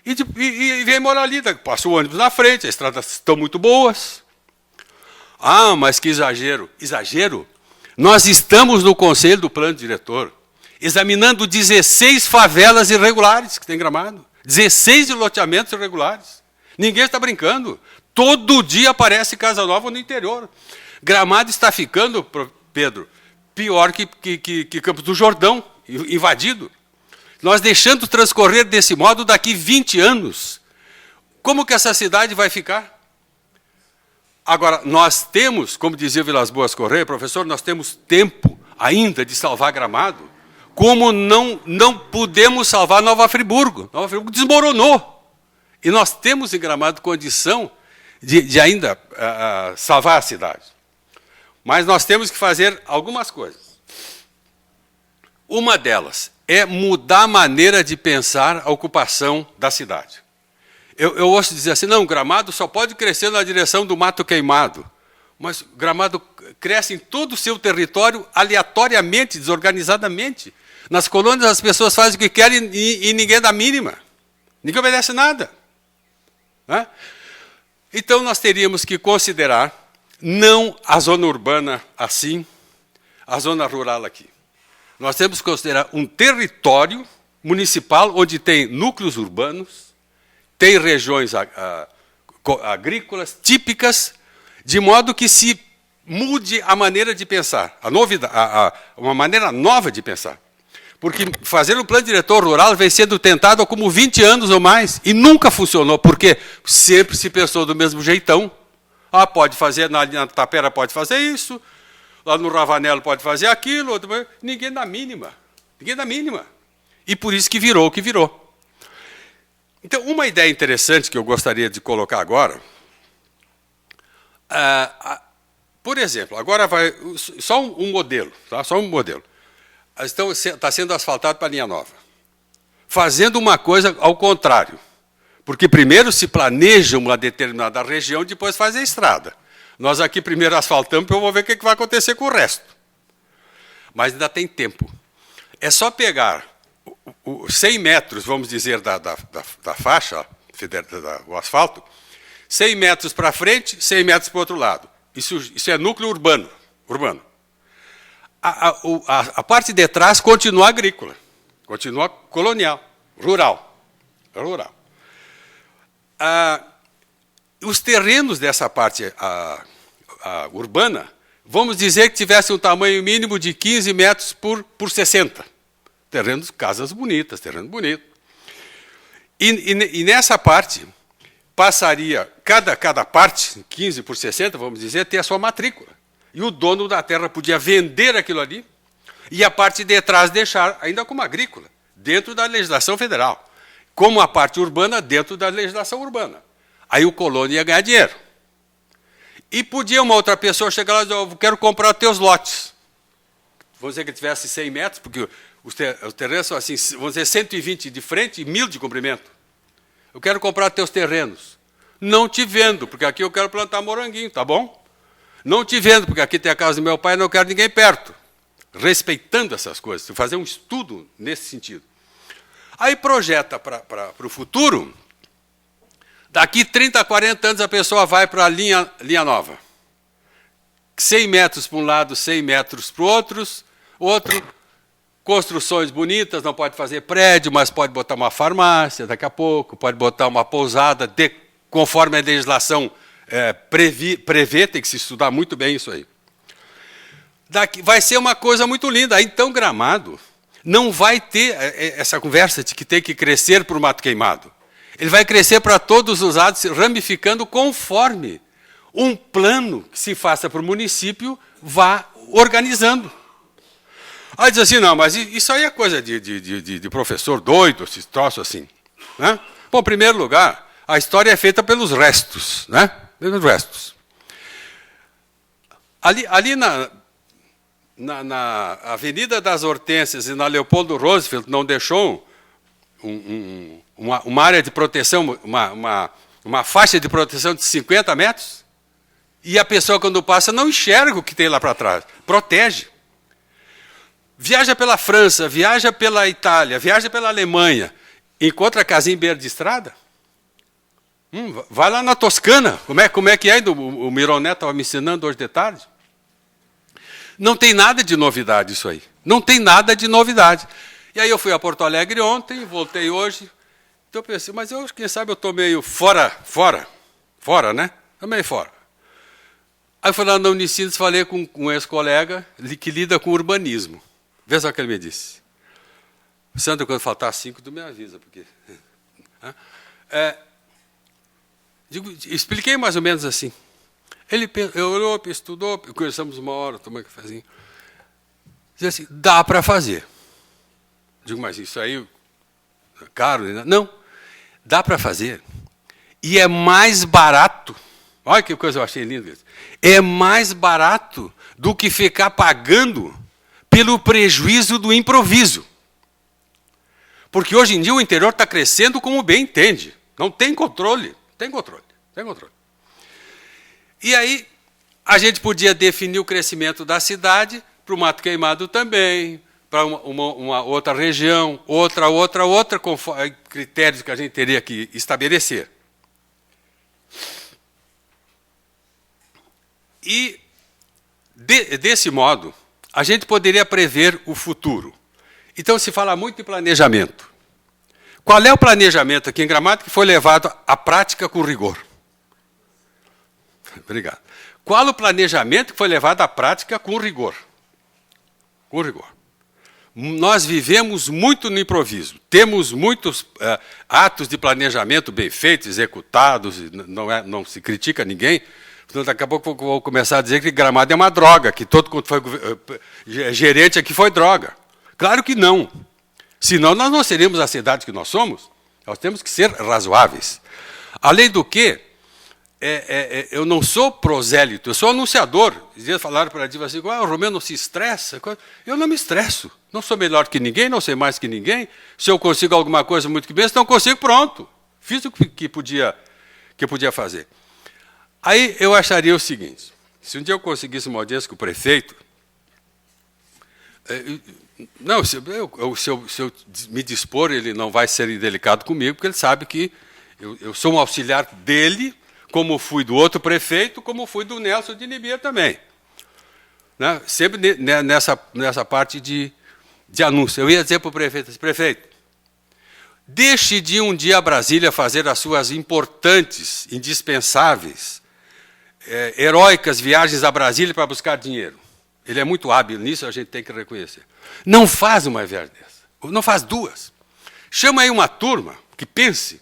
e vem morar ali. Passa o ônibus na frente, as estradas estão muito boas. Ah, mas que exagero. Exagero? Nós estamos no Conselho do Plano Diretor, examinando 16 favelas irregulares que tem em Gramado. 16 de loteamentos irregulares. Ninguém está brincando. Todo dia aparece casa nova no interior. Gramado está ficando, Pedro, pior que Campos do Jordão, invadido. Nós deixando transcorrer desse modo daqui 20 anos. Como que essa cidade vai ficar? Agora, nós temos, como dizia Vilas Boas Correia, professor, nós temos tempo ainda de salvar Gramado, como não pudemos salvar Nova Friburgo. Nova Friburgo desmoronou. E nós temos em Gramado condição de ainda salvar a cidade. Mas nós temos que fazer algumas coisas. Uma delas é mudar a maneira de pensar a ocupação da cidade. Eu ouço dizer assim, não, Gramado só pode crescer na direção do mato queimado. Mas Gramado cresce em todo o seu território aleatoriamente, desorganizadamente. Nas colônias as pessoas fazem o que querem e ninguém dá mínima. Ninguém obedece nada. Né? Então nós teríamos que considerar não a zona urbana assim, a zona rural aqui. Nós temos que considerar um território municipal onde tem núcleos urbanos, tem regiões agrícolas típicas, de modo que se mude a maneira de pensar, uma maneira nova de pensar. Porque fazer um plano diretor rural vem sendo tentado há como 20 anos ou mais, e nunca funcionou, porque sempre se pensou do mesmo jeitão. Ah, pode fazer, na Tapera pode fazer isso, lá no Ravanelo pode fazer aquilo, ninguém dá mínima. Ninguém dá mínima. E por isso que virou o que virou. Então, uma ideia interessante que eu gostaria de colocar agora, por exemplo, agora vai só um modelo, tá? Só um modelo. Está sendo asfaltado para a linha nova. Fazendo uma coisa ao contrário. Porque primeiro se planeja uma determinada região, depois faz a estrada. Nós aqui primeiro asfaltamos, para eu vou ver o que vai acontecer com o resto. Mas ainda tem tempo. É só pegar 100 metros, vamos dizer, da faixa, o asfalto, 100 metros para frente, 100 metros para o outro lado. Isso é núcleo urbano. A parte de trás continua agrícola, continua colonial, rural. Os terrenos dessa parte urbana, vamos dizer que tivesse um tamanho mínimo de 15 metros por 60. Terrenos, casas bonitas, terreno bonito. E nessa parte, passaria, cada parte, 15 por 60, vamos dizer, ter a sua matrícula. E o dono da terra podia vender aquilo ali e a parte de trás deixar ainda como agrícola, dentro da legislação federal. Como a parte urbana, dentro da legislação urbana. Aí o colono ia ganhar dinheiro. E podia uma outra pessoa chegar lá e dizer, eu quero comprar teus lotes. Vamos dizer que tivesse 100 metros, porque os terrenos são assim, vamos dizer 120 de frente e 1000 de comprimento. Eu quero comprar teus terrenos. Não te vendo, porque aqui eu quero plantar moranguinho, tá bom? Não te vendo, porque aqui tem a casa do meu pai e não quero ninguém perto. Respeitando essas coisas, fazer um estudo nesse sentido. Aí projeta para o futuro, daqui 30, 40 anos a pessoa vai para a linha nova. 100 metros para um lado, 100 metros para o outro, construções bonitas, não pode fazer prédio, mas pode botar uma farmácia daqui a pouco, pode botar uma pousada, conforme a legislação prevê, tem que se estudar muito bem isso aí. Vai ser uma coisa muito linda. Aí, então, Gramado não vai ter essa conversa de que tem que crescer para o mato queimado. Ele vai crescer para todos os lados, ramificando conforme um plano que se faça para o município vá organizando. Aí diz assim, não, mas isso aí é coisa de professor doido, esse troço assim. Né? Bom, em primeiro lugar, a história é feita pelos restos, né? Pelos restos. Ali na Avenida das Hortênsias e na Leopoldo Roosevelt não deixou uma área de proteção, uma faixa de proteção de 50 metros? E a pessoa, quando passa, não enxerga o que tem lá para trás. Protege. Viaja pela França, viaja pela Itália, viaja pela Alemanha, encontra a casinha em beira de estrada? Vai lá na Toscana. Como é que é? O Mironet estava me ensinando hoje de tarde. Não tem nada de novidade isso aí. Não tem nada de novidade. E aí eu fui a Porto Alegre ontem, voltei hoje. Então eu pensei, mas quem sabe eu estou meio fora, né? Estou meio fora. Aí eu fui lá na Unicinos, falei com um ex-colega que lida com urbanismo. Vê só o que ele me disse. Sandro, quando faltar 5, tu me avisa, porque... expliquei mais ou menos assim. Ele olhou, estudou, conversamos uma hora, tomou um cafezinho. Dizia assim, dá para fazer. Digo, mas isso aí é caro? Não, dá para fazer. E é mais barato. Olha que coisa eu achei linda. É mais barato do que ficar pagando pelo prejuízo do improviso. Porque hoje em dia o interior está crescendo como bem entende. Não tem controle. Tem controle. E aí, a gente podia definir o crescimento da cidade para o mato queimado também, para uma outra região, outra, conforme critérios que a gente teria que estabelecer. E, desse modo, a gente poderia prever o futuro. Então, se fala muito em planejamento. Qual é o planejamento aqui em Gramado que foi levado à prática com rigor? Obrigado. Qual o planejamento que foi levado à prática com rigor? Com rigor. Nós vivemos muito no improviso. Temos muitos atos de planejamento bem feitos, executados, não se critica ninguém. Então, daqui a pouco eu vou começar a dizer que Gramado é uma droga, que todo quanto foi gerente aqui foi droga. Claro que não. Senão nós não seríamos a cidade que nós somos. Nós temos que ser razoáveis. Além do que, eu não sou prosélito, eu sou anunciador. Eles falaram para a Diva assim, o Romeu não se estressa. Eu não me estresso. Não sou melhor que ninguém, não sei mais que ninguém. Se eu consigo alguma coisa muito que bem, se não consigo, pronto. Fiz o que podia fazer. Aí eu acharia o seguinte, se um dia eu conseguisse uma audiência com o prefeito, não, se eu me dispor, ele não vai ser indelicado comigo, porque ele sabe que eu sou um auxiliar dele, como fui do outro prefeito, como fui do Nelson de Nibia também. Né? Sempre nessa parte de anúncio. Eu ia dizer para o prefeito, prefeito, deixe de ir um dia a Brasília fazer as suas importantes, indispensáveis, heróicas viagens a Brasília para buscar dinheiro. Ele é muito hábil nisso, a gente tem que reconhecer. Não faz uma viagem dessa, não faz duas. Chama aí uma turma que pense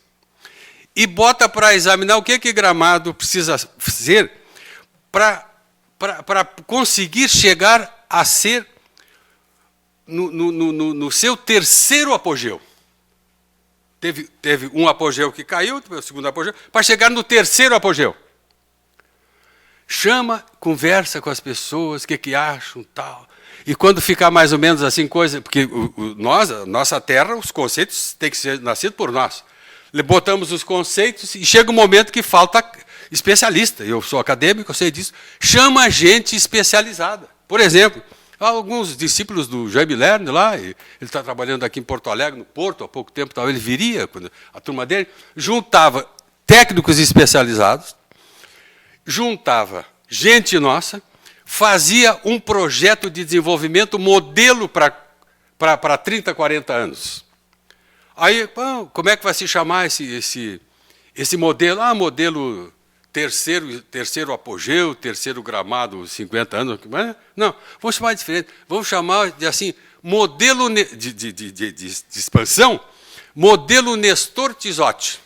e bota para examinar o que Gramado precisa fazer para conseguir chegar a ser no seu terceiro apogeu. Teve um apogeu que caiu, o segundo apogeu, para chegar no terceiro apogeu. Chama, conversa com as pessoas, o que acham, tal. E quando ficar mais ou menos assim, coisa... Porque a nossa terra, os conceitos têm que ser nascidos por nós. Botamos os conceitos e chega um momento que falta especialista. Eu sou acadêmico, eu sei disso. Chama gente especializada. Por exemplo, alguns discípulos do Jaime Lerner lá, ele está trabalhando aqui em Porto Alegre, no Porto, há pouco tempo, ele viria, a turma dele, juntava técnicos especializados, juntava gente nossa, fazia um projeto de desenvolvimento modelo para 30, 40 anos. Aí, como é que vai se chamar esse modelo? Modelo terceiro apogeu, terceiro Gramado, 50 anos. Não, vamos chamar diferente. Vamos chamar de assim, modelo de expansão, modelo Nestor Tizotti.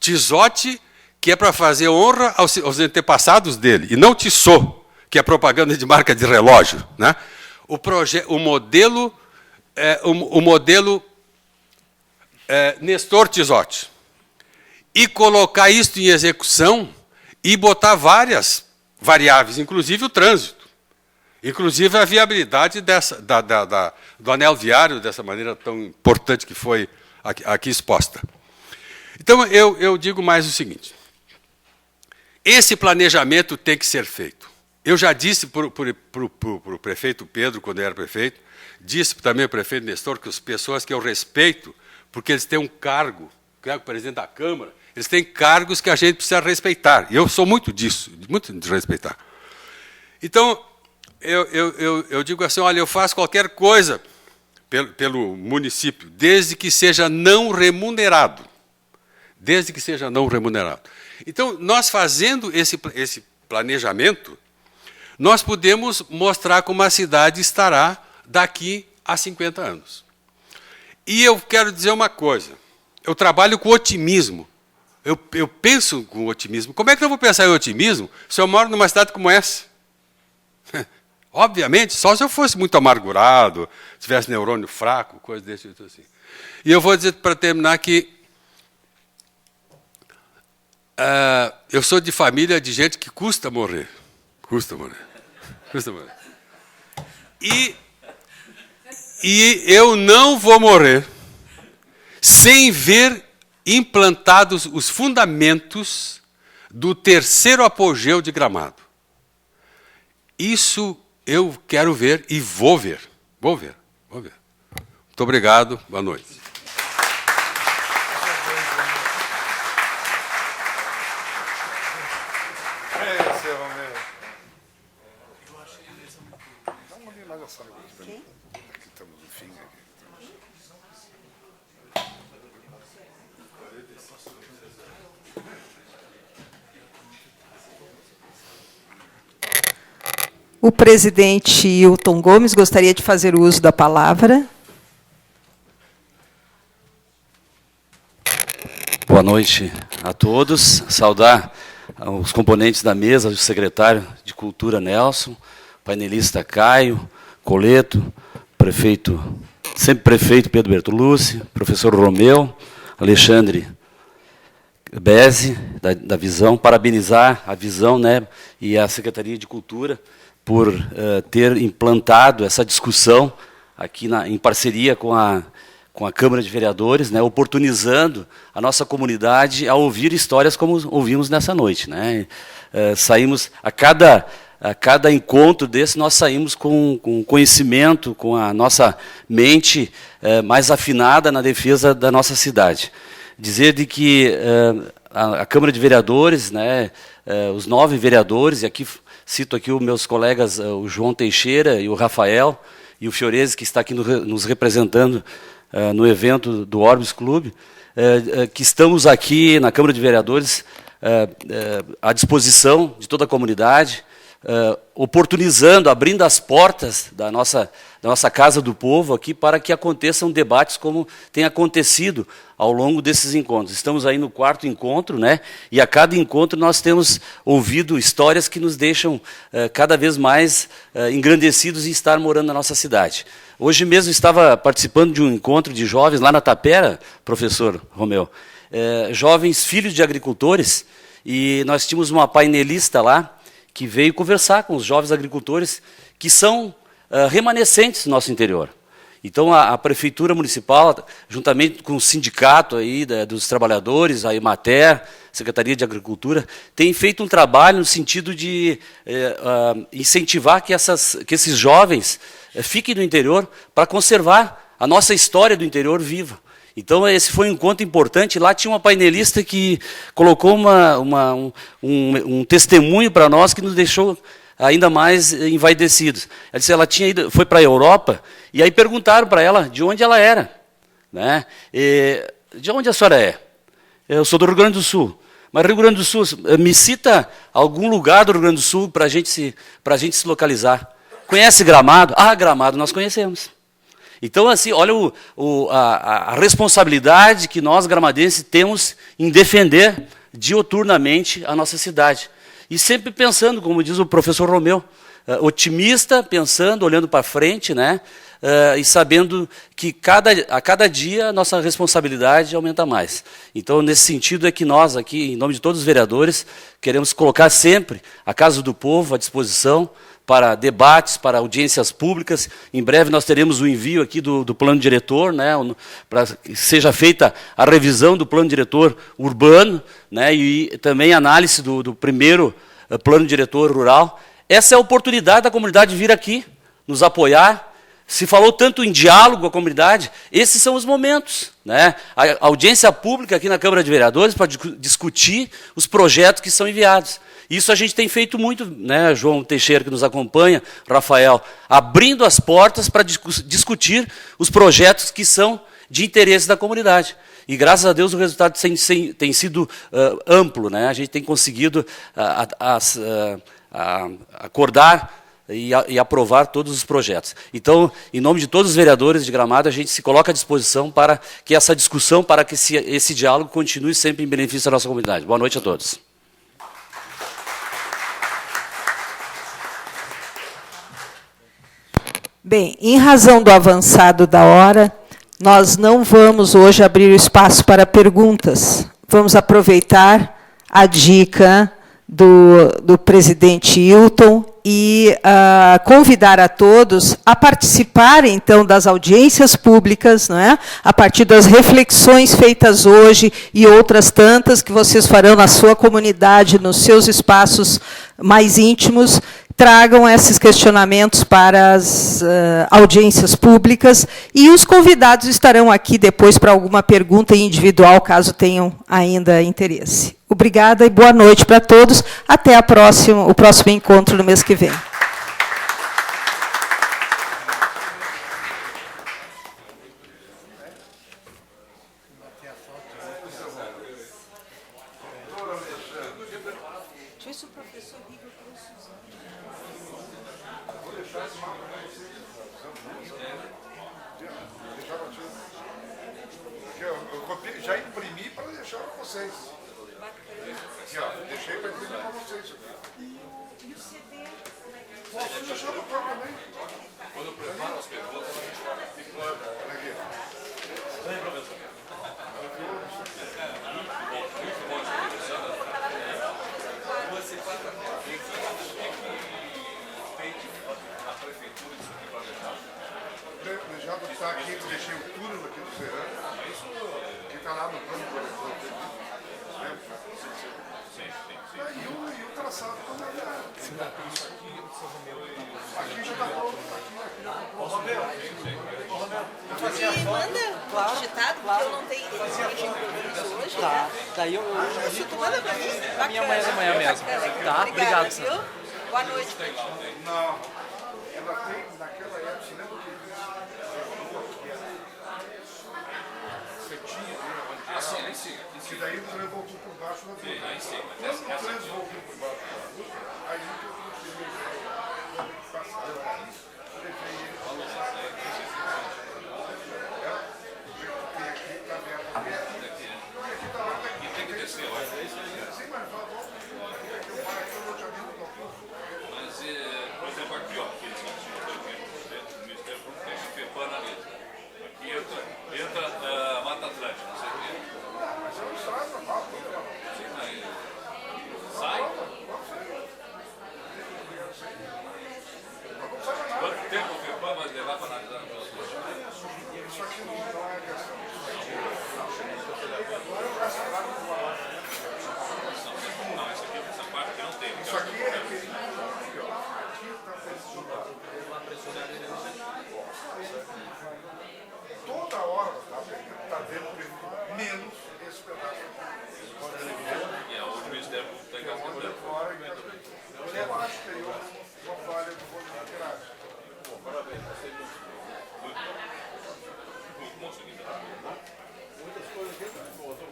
Tizotti, que é para fazer honra aos antepassados dele, e não Tissot, que é propaganda de marca de relógio. Né? O modelo Nestor Tizotti. E colocar isso em execução e botar várias variáveis, inclusive o trânsito, inclusive a viabilidade do anel viário, dessa maneira tão importante que foi aqui exposta. Então, eu digo mais o seguinte, esse planejamento tem que ser feito. Eu já disse para o prefeito Pedro, quando era prefeito, disse também ao prefeito Nestor, que as pessoas que eu respeito, porque eles têm um cargo, que é o presidente da Câmara, eles têm cargos que a gente precisa respeitar. E eu sou muito disso, muito de respeitar. Então, eu digo assim, olha, eu faço qualquer coisa pelo município, desde que seja não remunerado. Desde que seja não remunerado. Então, nós fazendo esse planejamento, nós podemos mostrar como a cidade estará daqui a 50 anos. E eu quero dizer uma coisa, eu trabalho com otimismo, eu penso com otimismo. Como é que eu vou pensar em otimismo se eu moro numa cidade como essa? Obviamente, só se eu fosse muito amargurado, tivesse neurônio fraco, coisa desse tipo assim. E eu vou dizer, para terminar, que eu sou de família de gente que custa morrer. Custa morrer. Custa morrer. E eu não vou morrer sem ver implantados os fundamentos do terceiro apogeu de Gramado. Isso eu quero ver e vou ver. Vou ver. Muito obrigado. Boa noite. O presidente Hilton Gomes gostaria de fazer uso da palavra. Boa noite a todos. Saudar os componentes da mesa, o secretário de Cultura, Nelson, painelista Caio, Coleto, prefeito, sempre prefeito Pedro Bertolucci, professor Romeu, Alexandre Bezzi, da Visão, parabenizar a Visão, né, e a Secretaria de Cultura por ter implantado essa discussão aqui em parceria com a Câmara de Vereadores, né, oportunizando a nossa comunidade a ouvir histórias como ouvimos nessa noite, né. Saímos, a cada encontro desse, nós saímos com conhecimento, com a nossa mente mais afinada na defesa da nossa cidade. Dizer de que a Câmara de Vereadores, né, os 9 vereadores, e aqui cito aqui os meus colegas, o João Teixeira e o Rafael, e o Fiorese, que está aqui nos representando no evento do Orbis Clube, que estamos aqui na Câmara de Vereadores à disposição de toda a comunidade, oportunizando, abrindo as portas da nossa Casa do Povo aqui para que aconteçam debates como tem acontecido ao longo desses encontros. Estamos aí no 4º encontro, né? E a cada encontro nós temos ouvido histórias que nos deixam cada vez mais engrandecidos em estar morando na nossa cidade. Hoje mesmo estava participando de um encontro de jovens lá na Tapera, professor Romeu, jovens filhos de agricultores, e nós tínhamos uma painelista lá que veio conversar com os jovens agricultores que são remanescentes do nosso interior. Então, a Prefeitura Municipal, juntamente com o sindicato aí, dos trabalhadores, a Emater, Secretaria de Agricultura, tem feito um trabalho no sentido de incentivar que esses jovens fiquem no interior para conservar a nossa história do interior viva. Então, esse foi um encontro importante. Lá tinha uma painelista que colocou um testemunho para nós que nos deixou ainda mais envaidecidos. Ela disse que foi para a Europa, e aí perguntaram para ela de onde ela era. Né? De onde a senhora é? Eu sou do Rio Grande do Sul. Mas Rio Grande do Sul, me cita algum lugar do Rio Grande do Sul para a gente se localizar. Conhece Gramado? Ah, Gramado nós conhecemos. Então, assim, olha a responsabilidade que nós, gramadenses, temos em defender dioturnamente a nossa cidade. E sempre pensando, como diz o professor Romeu, otimista, pensando, olhando para frente, né? E sabendo que a cada dia a nossa responsabilidade aumenta mais. Então, nesse sentido é que nós, aqui, em nome de todos os vereadores, queremos colocar sempre a Casa do Povo à disposição para debates, para audiências públicas. Em breve nós teremos o envio aqui do plano diretor, né, para que seja feita a revisão do plano diretor urbano, né, e também análise do primeiro plano diretor rural. Essa é a oportunidade da comunidade vir aqui, nos apoiar. Se falou tanto em diálogo com a comunidade, esses são os momentos. Né? A audiência pública aqui na Câmara de Vereadores para discutir os projetos que são enviados. Isso a gente tem feito muito, né, João Teixeira, que nos acompanha, Rafael, abrindo as portas para discutir os projetos que são de interesse da comunidade. E, graças a Deus, o resultado tem sido amplo. Né? A gente tem conseguido acordar e aprovar todos os projetos. Então, em nome de todos os vereadores de Gramado, a gente se coloca à disposição para que essa discussão, para que esse diálogo continue sempre em benefício da nossa comunidade. Boa noite a todos. Bem, em razão do avançado da hora, nós não vamos hoje abrir o espaço para perguntas. Vamos aproveitar a dica do presidente Hilton e convidar a todos a participarem, então, das audiências públicas, não é? A partir das reflexões feitas hoje e outras tantas que vocês farão na sua comunidade, nos seus espaços mais íntimos. Tragam esses questionamentos para as audiências públicas, e os convidados estarão aqui depois para alguma pergunta individual, caso tenham ainda interesse. Obrigada e boa noite para todos. Até o próximo encontro no mês que vem. Eu já imprimi para deixar para vocês. Aqui, ó, deixei para imprimir para vocês. E o CD? Posso deixar para cá também? Quando eu preparo as perguntas, Olha aqui. vem, professor. A prefeitura disso aqui para deixar. Já está aqui, eu deixei o túnel aqui do Serrano, que está lá no plano do e o traçado também. Aqui já está pronto. E manda digitado, porque eu não tenho improviso hoje. Tá, daí eu Se tu manda pra mim, bacana. minha manhã de manhã mesmo. Tá, obrigado, viu? Boa noite pra ti. Não, ela tem, naquela época, você lembra que você tinha, Ah, sim, aí sim. que daí o trem voltou por baixo da rua. Aí sim, mas Quando o trem voltou por baixo da rua, aí que eu consegui passar. Eu levei ele para lá. Tem aqui, tá aberto. Aqui tá lá, E tem que descer, olha. sim, mas vamos aqui eu paro aqui, eu te aviso no curso. Mas, por exemplo, aqui, ó, aqui eles tinham o Ministério Público, tem FEPAM na mesa. Aqui entra Mata Atlântica, não sei o quê. Mas eu não saio, não falo. Sim, mas sai. Quanto tempo o FEPAM vai levar para analisar a nossa Isso aqui não é questão. Não, essa parte aqui não tem. Isso aqui é aquele. Aqui está pressionado. Toda hora está vendo menos esse pedaço. E o Ministério Público está engasgando. Olha fora e eu acho que eu uma falha do voo de tiragem. Bom, parabéns, você muito bom, senhor. Muitas coisas aqui não voltam.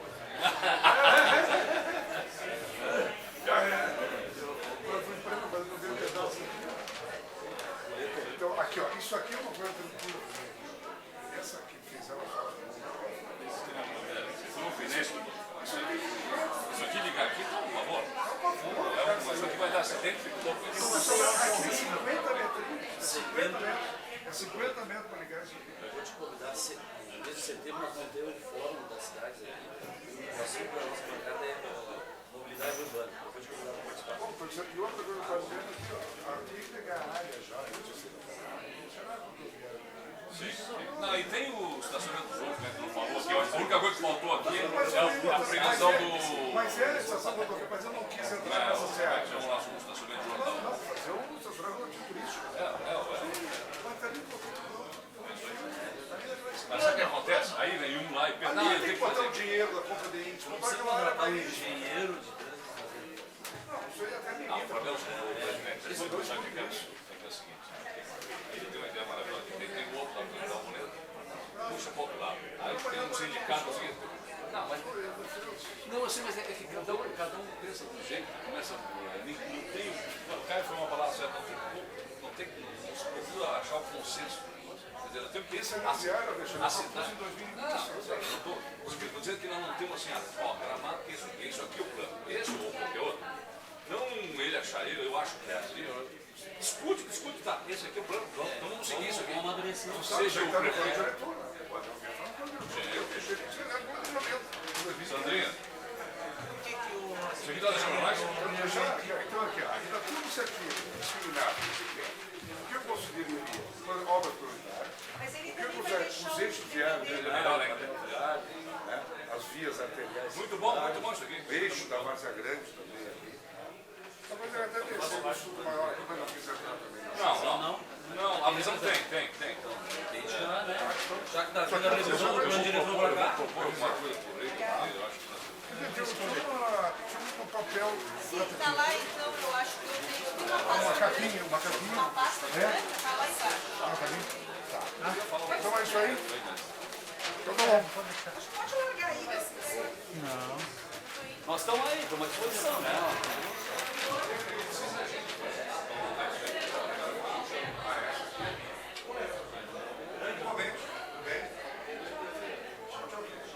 Eu fui preso, mas não veio pedaço. Então, aqui, ó, isso aqui é uma coisa tranquila. Essa aqui fez ela fora. Você não fez isso? Isso aqui ligar aqui, por favor. Isso aqui vai dar acidente, fica louco. Aqui 50 metros. 50 metros. É 50 metros para ligar isso aqui. Eu vou te convidar, no mês de setembro, nós vamos ter um fórum das cidades aqui. O assunto da nossa bancada é mobilidade urbana. Eu vou te convidar para participar. Bom, por exemplo, e outra coisa que eu estou dizendo aqui, ó, aqui pegar a área já, eu disse, Sim. Não, e tem o estacionamento dos outros, né, que não falou aqui. A única coisa que faltou aqui é a previsão do... Mas é a estação rodoviária, mas eu não quis entrar nessa seara. Vamos lá sobre o estacionamento do jornal. Não, fazer um estacionamento turístico. Mas tá ali um pouquinho. Mas sabe o que acontece? Aí vem um lá e pensa, Ali ele tem que botar o dinheiro da compra de índice. Não vai acabar para isso. Engenheiro de trânsito. Não, isso aí até ninguém. Não, o problema é o presidente. Sabe o que é isso? É o seguinte, ele tem uma ideia maravilhosa. Tem um outro lado que dá a moneda, puxa para o outro lado. Aí tem um sindicato assim. Não, mas... Não, assim, mas é que cada um pensa do jeito. Começa... Não tem... O Caio foi uma palavra certa. Não tem... Não se precisa achar o consenso. Quer dizer, eu tenho que... Esse anunciaram, deixa eu ver, em 2020. Não, eu estou dizendo que nós não temos assim, ó, Gramado, que isso aqui é o plano. Esse ou qualquer outro. Não ele achar ele, eu acho que é assim. Discute, tá. Esse aqui é o plano. Então vamos seguir isso aqui. Vamos amadurecer. Não seja o prefeito. Eu fechei com você, né? Sandrinha, isso aqui está deixando mais? Então aqui, ó, aqui está tudo certinho, discriminado. O que eu consideraria obra prioritária? Mas ele O que também eu vai deixar os eixos viários, Ele é melhor ainda. né? As vias arteriais. Muito bom isso aqui. O eixo da Várzea Grande também aqui. Talvez eu até descer no sul maior aqui, mas não quis entrar também. Não, a visão tem. Tem que tirar, né? Já que está vindo a revisão do plano diretor para cá. Propor uma coisa por aí, eu acho que... Tinha um papel, Sim, tá lá então, eu acho que eu tenho uma pasta uma grande. capinha, Uma pasta grande, tá lá embaixo. Então é isso aí? Então tá bom. Pode largar aí, assim. Nós estamos aí, estamos à disposição, né?